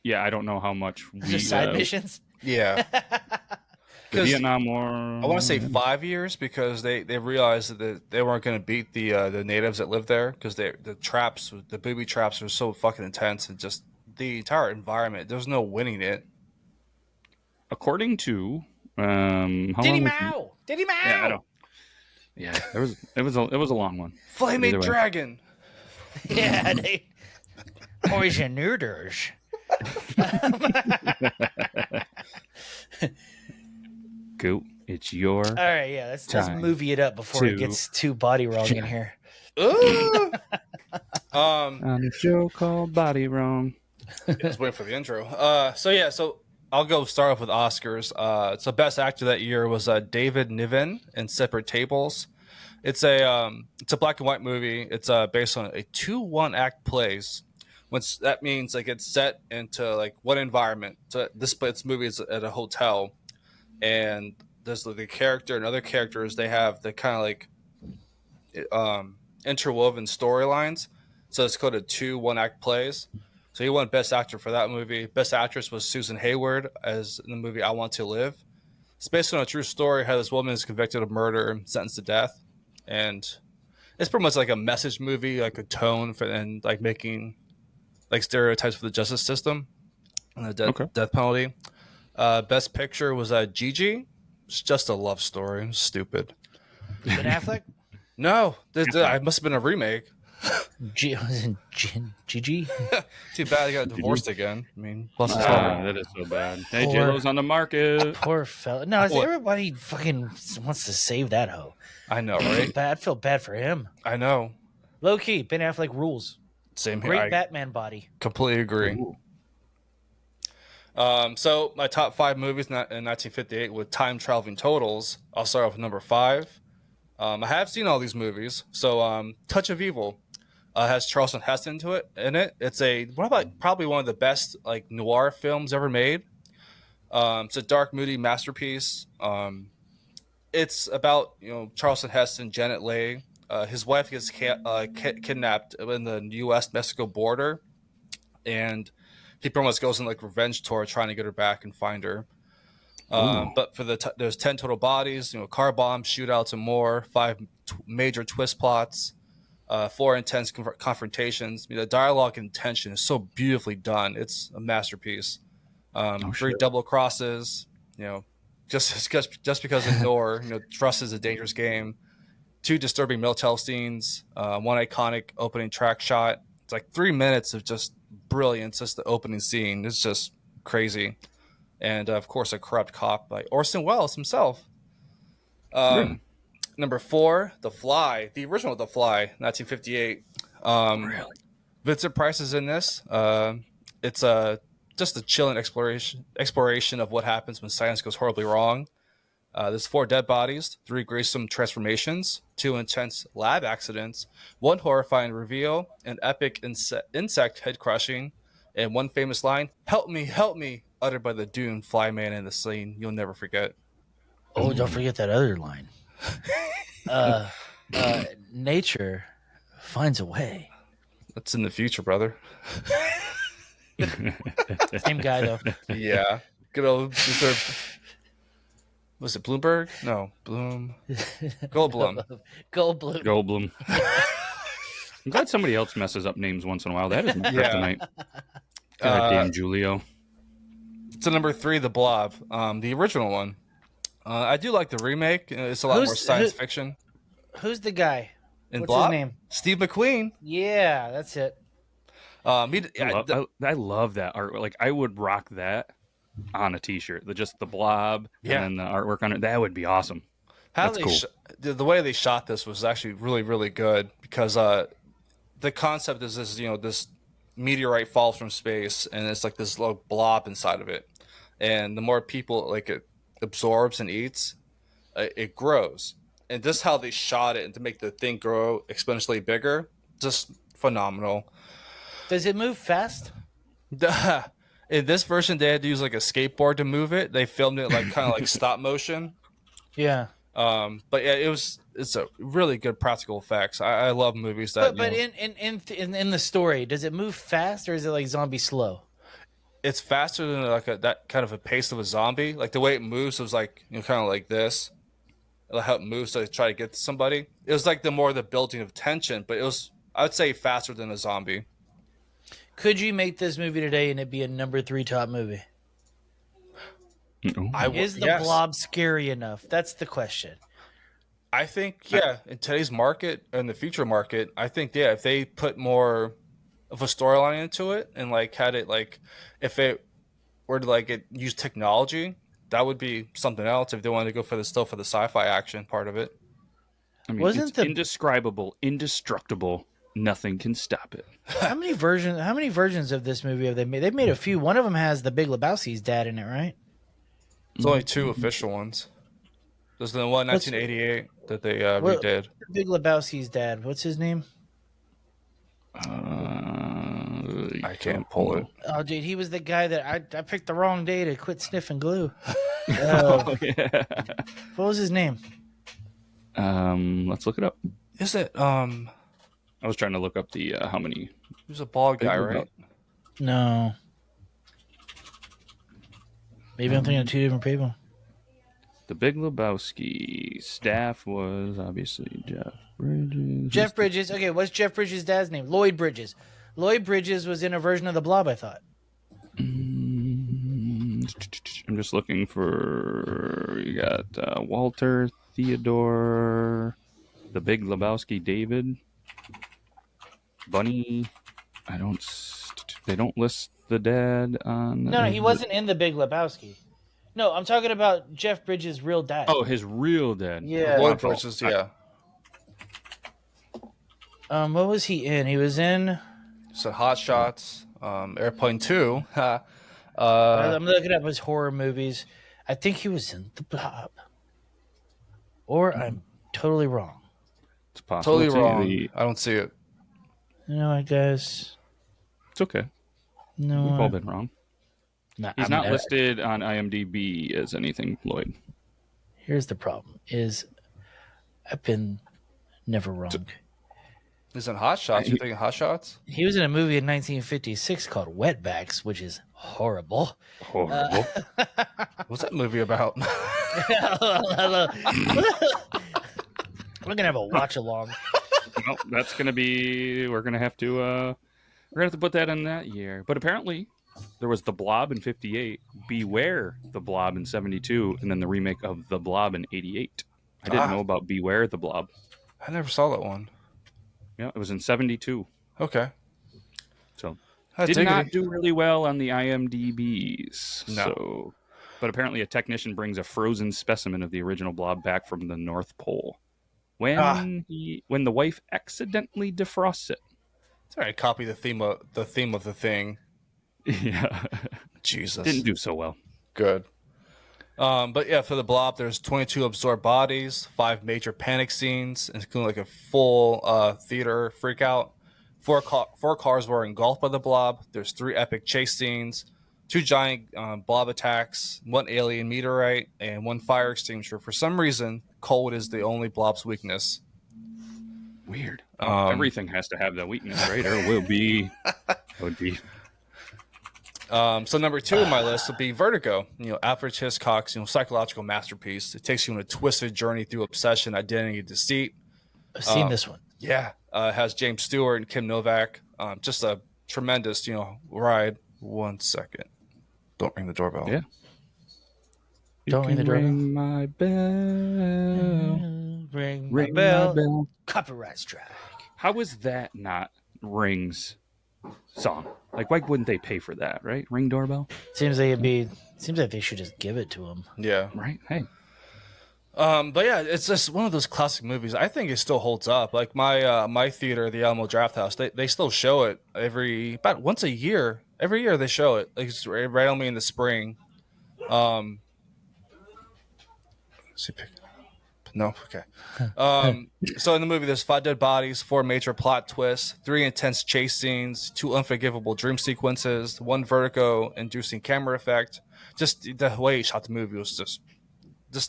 Yeah, I don't know how much. Just side missions? Yeah. The Vietnam War. I want to say 5 years because they realized that they weren't going to beat the natives that lived there because the booby traps were so fucking intense and just the entire environment. There's no winning it. According to Diddy Mao. Yeah, I don't. Yeah, it was a long one. Flaming dragon. Yeah, they poison noodles. It's your All right, yeah, let's movie it up before it gets too body wrong in here. On a show called Body Wrong. Just waiting for the intro. So I'll go start off with Oscars. So best actor that year was David Niven in Separate Tables. It's a black and white movie. It's based on a 2-1 act plays. That means like it's set into like one environment. So this movie is at a hotel, and there's the character and other characters. They have the kind of like interwoven storylines. So it's called a 2-1 act plays. So he won Best Actor for that movie. Best Actress was Susan Hayward as in the movie I Want to Live. It's based on a true story how this woman is convicted of murder and sentenced to death. And it's pretty much like a message movie, like a tone for and like making like stereotypes for the justice system and the death penalty. Best Picture was Gigi. It's just a love story. Stupid. Ben Affleck? No, it must have been a remake. Gigi? Too bad he got divorced again. I mean, plus that is so bad. Hey, J-Lo's on the market. Poor fella. No, everybody fucking wants to save that hoe. I know, right? I feel bad for him. I know. Low key, Ben Affleck rules. Same here. Great Batman body. Completely agree. So my top 5 movies in 1958 with time traveling totals. I'll start off with number 5. I have seen all these movies. So Touch of Evil has Charlton Heston in it. It's probably one of the best like noir films ever made. It's a dark, moody masterpiece. It's about Charlton Heston, Janet Leigh. His wife gets kidnapped in the U.S.-Mexico border, and he pretty much goes on like revenge tour trying to get her back and find her. But for there's 10 total bodies, car bombs, shootouts, and more. 5 major twist plots, 4 intense confrontations. The dialogue and tension is so beautifully done. It's a masterpiece. 3 double crosses. Just because in Nor, trust is a dangerous game. 2 disturbing motel scenes. 1 iconic opening track shot. It's like 3 minutes of just brilliance. Just the opening scene. It's just crazy. And of course, a corrupt cop by Orson Welles himself. Number 4, The Fly, the original The Fly, 1958. Really? Vincent Price is in this. It's just a chilling exploration of what happens when science goes horribly wrong. There's 4 dead bodies, 3 gruesome transformations, 2 intense lab accidents, 1 horrifying reveal, an epic insect head crushing, and 1 famous line, "Help me, help me," uttered by the doomed fly man in the scene you'll never forget. Oh, don't forget that other line. Nature finds a way. That's in the future, brother. Same guy, though. Yeah. Good old Mr. Was it Bloomberg? No, Bloom. Goldblum. Goldblum. I'm glad somebody else messes up names once in a while. That is my kryptonite. Damn Julio. So number 3, The Blob, the original one. I do like the remake. It's a lot more science fiction. Who's the guy? In What's Blob? his name? Steve McQueen. Yeah, that's it. I love that art. Like I would rock that on a T-shirt. Just the Blob and then the artwork on it. That would be awesome. That's cool. The way they shot this was actually really, really good because the concept is this, this meteorite falls from space and it's like this little blob inside of it, and the more people like it absorbs and eats, it grows. And just how they shot it and to make the thing grow exponentially bigger, just phenomenal. Does it move fast? In this version, they had to use like a skateboard to move it. They filmed it like kind of like stop motion. Yeah. But yeah, it's a really good practical effects. I love movies that. But in the story, does it move fast or is it like zombie slow? It's faster than like that kind of a pace of a zombie. Like the way it moves was like kind of like this. Like how it moves to try to get to somebody. It was like the building of tension, but it was, I would say, faster than a zombie. Could you make this movie today and it be a number 3 top movie? Is the Blob scary enough? That's the question. I think, in today's market and the future market, I think, if they put more of a storyline into it and like had it like, if it were to like use technology that would be something else if they wanted to go for the sci-fi action part of it. I mean, it's indescribable, indestructible. Nothing can stop it. How many versions of this movie have they made? They've made a few. One of them has the Big Lebowski's dad in it, right? There's only 2 official ones. There's the one 1988 that they redid. Big Lebowski's dad. What's his name? I can't pull it. Oh, dude, he was the guy that I picked the wrong day to quit sniffing glue. Oh, yeah. What was his name? Let's look it up. Is it I was trying to look up the how many. He was a bald guy, right? No. Maybe I'm thinking of 2 different people. The Big Lebowski staff was obviously Jeff Bridges. Jeff Bridges. Okay, what's Jeff Bridges' dad's name? Lloyd Bridges. Lloyd Bridges was in a version of the Blob, I thought. I'm just looking for. You got Walter, Theodore, the Big Lebowski, David, Bunny. They don't list the dad on. No, he wasn't in the Big Lebowski. No, I'm talking about Jeff Bridges' real dad. Oh, his real dad. Yeah. Lloyd Bridges, yeah. What was he in? He was in. So Hot Shots, Airplane 2. I'm looking up his horror movies. I think he was in The Blob. Or I'm totally wrong. It's possible. Totally wrong. I don't see it. You know, I guess. It's okay. No, We've all been wrong. Nah, He's not listed on IMDb as anything, Lloyd. Here's the problem: is I've been never wrong. He's in Hot Shots. You're thinking Hot Shots? He was in a movie in 1956 called Wetbacks, which is horrible. Horrible. What's that movie about? We're gonna have a watch along. Well, that's gonna be. We're gonna have to put that in that year. But apparently, there was The Blob in '58, Beware the Blob in '72, and then the remake of The Blob in '88. I didn't know about Beware the Blob. I never saw that one. Yeah, it was in '72. Okay. So did not do really well on the IMDb's. No. So, but apparently a technician brings a frozen specimen of the original Blob back from the North Pole when the wife accidentally defrosts it. It's all right. Copy the theme of the thing. Yeah. Jesus. Didn't do so well. Good. But yeah, for the Blob, there's 22 absorbed bodies, 5 major panic scenes, including like a full theater freakout. 4 cars were engulfed by the Blob. There's 3 epic chase scenes, 2 giant blob attacks, 1 alien meteorite, and 1 fire extinguisher. For some reason, cold is the only Blob's weakness. Weird. Everything has to have that weakness, right? Or it would be. So number 2 on my list would be Vertigo. Alfred Hitchcock's psychological masterpiece. It takes you on a twisted journey through obsession, identity, and deceit. I've seen this one. Yeah, it has James Stewart and Kim Novak. Just a tremendous, ride. 1 second. Don't ring the doorbell. Yeah. Don't ring the doorbell. Ring my bell. Ring my bell. Copyright strike. How is that not Ring's song? Like, why wouldn't they pay for that, right? Ring doorbell? Seems like they should just give it to him. Yeah. Right? Hey. But yeah, it's just one of those classic movies. I think it still holds up. Like my theater, the Alamo Draft House, they still show it about once a year. Every year they show it. Like it's randomly in the spring. No, okay. So in the movie, there's 5 dead bodies, 4 major plot twists, 3 intense chase scenes, 2 unforgivable dream sequences, 1 vertigo-inducing camera effect. Just the way he shot the movie was just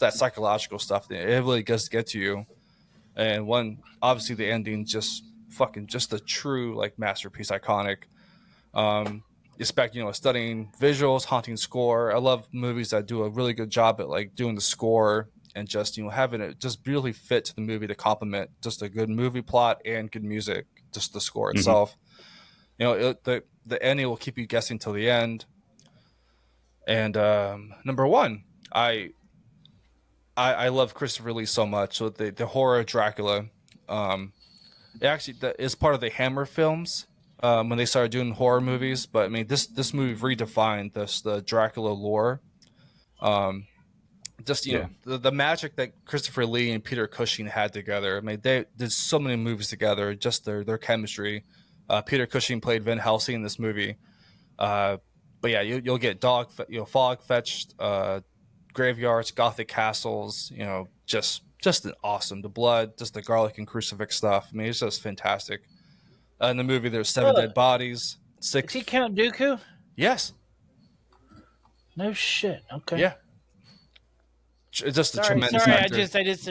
that psychological stuff. It really does get to you. And obviously the ending, just a true like masterpiece, iconic. Expect studying visuals, haunting score. I love movies that do a really good job at like doing the score. And just having it just beautifully fit to the movie to complement just a good movie plot and good music, just the score itself. The ending will keep you guessing till the end. And number 1, I love Christopher Lee so much. So the horror of Dracula, it actually is part of the Hammer films when they started doing horror movies. But I mean, this movie redefined the Dracula lore. Just you know the magic that Christopher Lee and Peter Cushing had together. I mean, they did so many movies together. Just their chemistry. Peter Cushing played Van Helsing in this movie. But yeah, you'll get fog fetched, graveyards, gothic castles. You know, just an awesome. The blood, just the garlic and crucifix stuff. I mean, it's just fantastic. In the movie, there's 7 dead bodies. 6. Is he Count Dooku? Yes. No shit. Okay. Yeah. It's just a tremendous actor.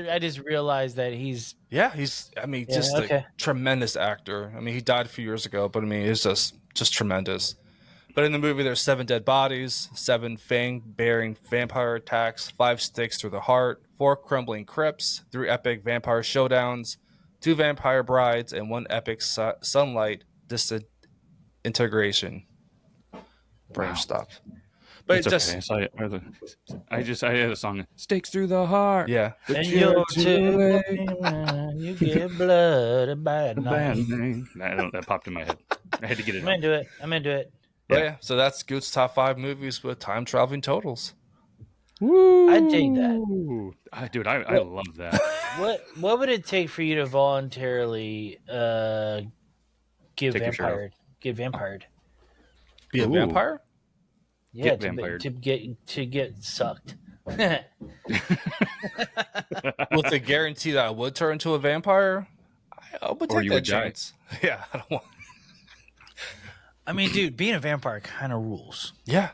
I just realized that he's a tremendous actor. I mean, he died a few years ago, but I mean, it's just tremendous. But in the movie, there's 7 dead bodies, 7 fang-bearing vampire attacks, 5 stakes through the heart, 4 crumbling crypts, 3 epic vampire showdowns, 2 vampire brides, and 1 epic sunlight disintegration. Brain stop. But it's just okay. I had a song. Stakes through the heart. Yeah. And you're too you get blood a bad name. That popped in my head. I had to get it. I'm into it. Yeah. So that's Goote's top 5 movies with time traveling totals. Woo! I dig that. Dude, I love that. What would it take for you to voluntarily get vampired? Be a vampire? Yeah, to get sucked. With the guarantee that I would turn into a vampire, I would take that chance. Yeah, I don't want. I mean, dude, being a vampire kind of rules. Yeah,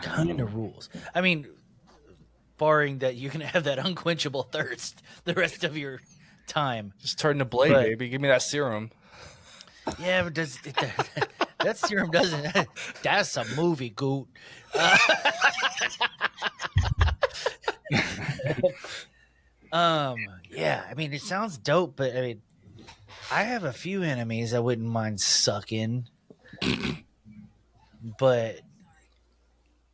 kind of rules. I mean, barring that you can have that unquenchable thirst the rest of your time. Just turn to Blade, baby. Give me that serum. Yeah, but that serum doesn't. That's a movie, Goot. Yeah. I mean, it sounds dope, but I mean, I have a few enemies I wouldn't mind sucking, but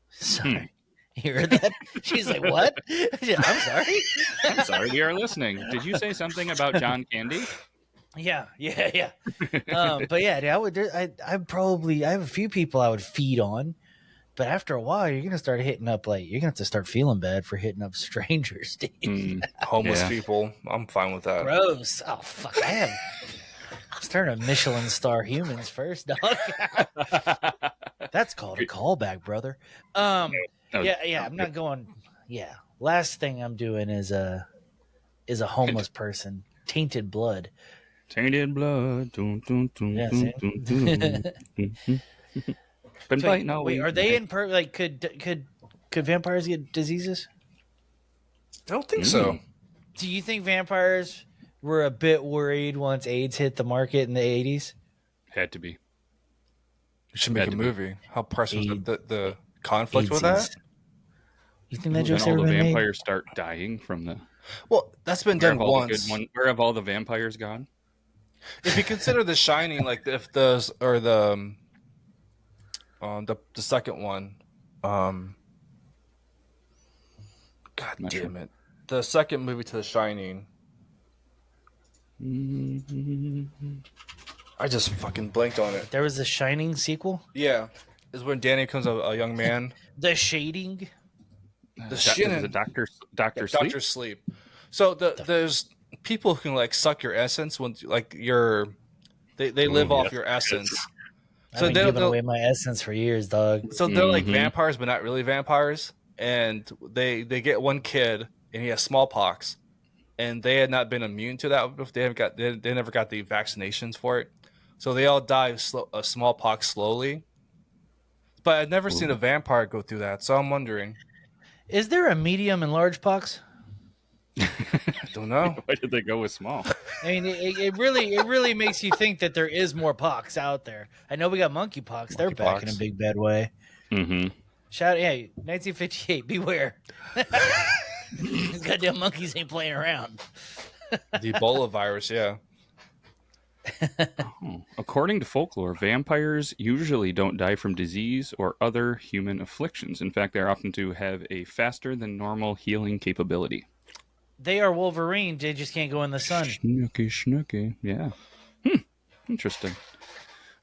sorry. You heard that? She's like, "What?" I'm sorry. I'm sorry. We are listening. Did you say something about John Candy? Yeah. But yeah, I have a few people I would feed on, but after a while, you're gonna start hitting up you're gonna have to start feeling bad for hitting up strangers, dude. Homeless people. I'm fine with that. Gross. Oh fuck, I was turning to Michelin star humans first, dog. That's called a callback, brother. Yeah. I'm not going. Yeah. Last thing I'm doing is a homeless person. Tainted blood. Tainted blood. Dun, dun, dun, Yeah, dun, dun, dun. Been fighting all week. Are they in could vampires get diseases? I don't think so. Do you think vampires were a bit worried once AIDS hit the market in the 80s? Had to be. You should make a movie. How pressing was the conflict with that? You think that joke's all ever the been vampires start dying from the... Well, that's been done once. Where have all the vampires gone? If you consider The Shining, the second one, God damn it, the second movie to The Shining. I just fucking blanked on it. There was a Shining sequel? Yeah. Is when Danny becomes a young man. The Shading? The Doctor Sleep. So there's people who can suck your essence when they live off your essence. So I've been giving away my essence for years, dog. So they're like vampires, but not really vampires. And they get one kid, and he has smallpox, and they had not been immune to that. They never got the vaccinations for it, so they all die of smallpox slowly. But I've never seen a vampire go through that, so I'm wondering. Is there a medium and large pox? I don't know. Why did they go with small? I mean, it really makes you think that there is more pox out there. I know we got monkeypox. They're back in a big bad way. Mm-hmm. Shout, hey, 1958, beware. These goddamn monkeys ain't playing around. The Ebola virus, yeah. According to folklore, vampires usually don't die from disease or other human afflictions. In fact, they're often to have a faster than normal healing capability. They are Wolverine. They just can't go in the sun. Snooky. Yeah. Interesting.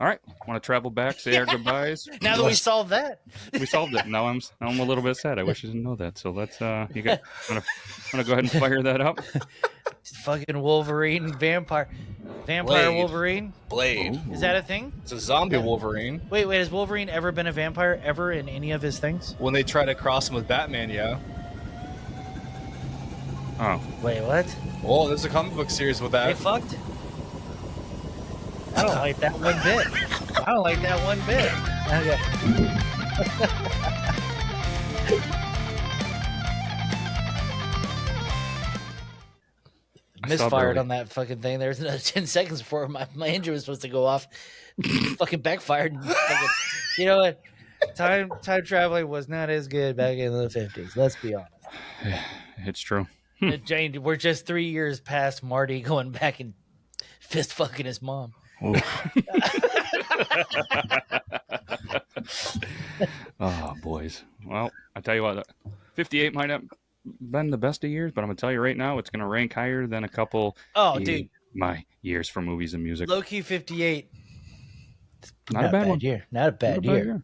All right, want to travel back, say our goodbyes. Now that we solved that, we solved it. Now I'm a little bit sad. I wish I didn't know that. So let's want to go ahead and fire that up. Fucking Wolverine, vampire Blade. Wolverine. Blade. Ooh. Is that a thing? It's a zombie Wolverine. Wait, has Wolverine ever been a vampire ever in any of his things? When they try to cross him with Batman, yeah. Oh, Wait, what? Oh, there's a comic book series with They that. fucked? I don't like that one bit. I don't like that one bit. Okay. Misfired on that fucking thing. There's another 10 seconds before my engine was supposed to go off. Fucking backfired. You know what? Time traveling was not as good back in the 50s. Let's be honest. it's true. Jane, we're just 3 years past Marty going back and fist fucking his mom. Oh, boys. Well, I tell you what, 58 might have been the best of years, but I'm going to tell you right now, it's going to rank higher than a couple dude. my years for movies and music. Low-key 58. Not a bad one. Year. Not a bad year.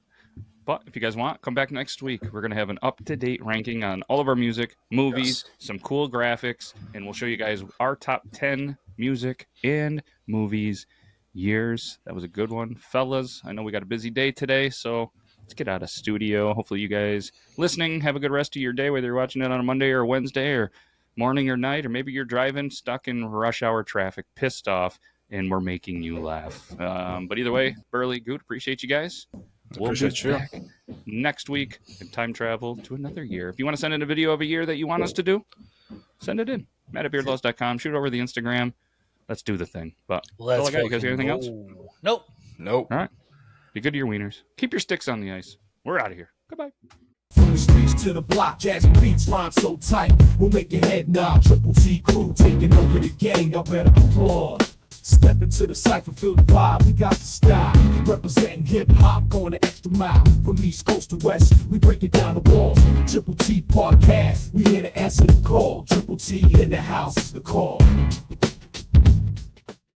But if you guys want, come back next week. We're going to have an up-to-date ranking on all of our music, movies, some cool graphics, and we'll show you guys our top 10 music and movies years. That was a good one. Fellas, I know we got a busy day today, so let's get out of studio. Hopefully you guys listening have a good rest of your day, whether you're watching it on a Monday or Wednesday or morning or night, or maybe you're driving stuck in rush hour traffic, pissed off, and we're making you laugh. But either way, Burley, Gute, appreciate you guys. We'll be back next week and time travel to another year. If you want to send in a video of a year that you want us to do, send it in. Matt@beardlaws.com. Shoot over the Instagram. Let's do the thing. But that's all I got. You guys got anything else? Nope. All right. Be good to your wieners. Keep your sticks on the ice. We're out of here. Goodbye. From the streets to the block, jazzy beats rhyme so tight. We'll make your head nod. Triple T crew taking over the game. Y'all better applaud. Step into the cypher, feel the vibe. We got the style. Representing hip hop, going the extra mile. From east coast to west, we break it down the walls. Triple T Podcast, we here to answer the call. Triple T in the house, the call.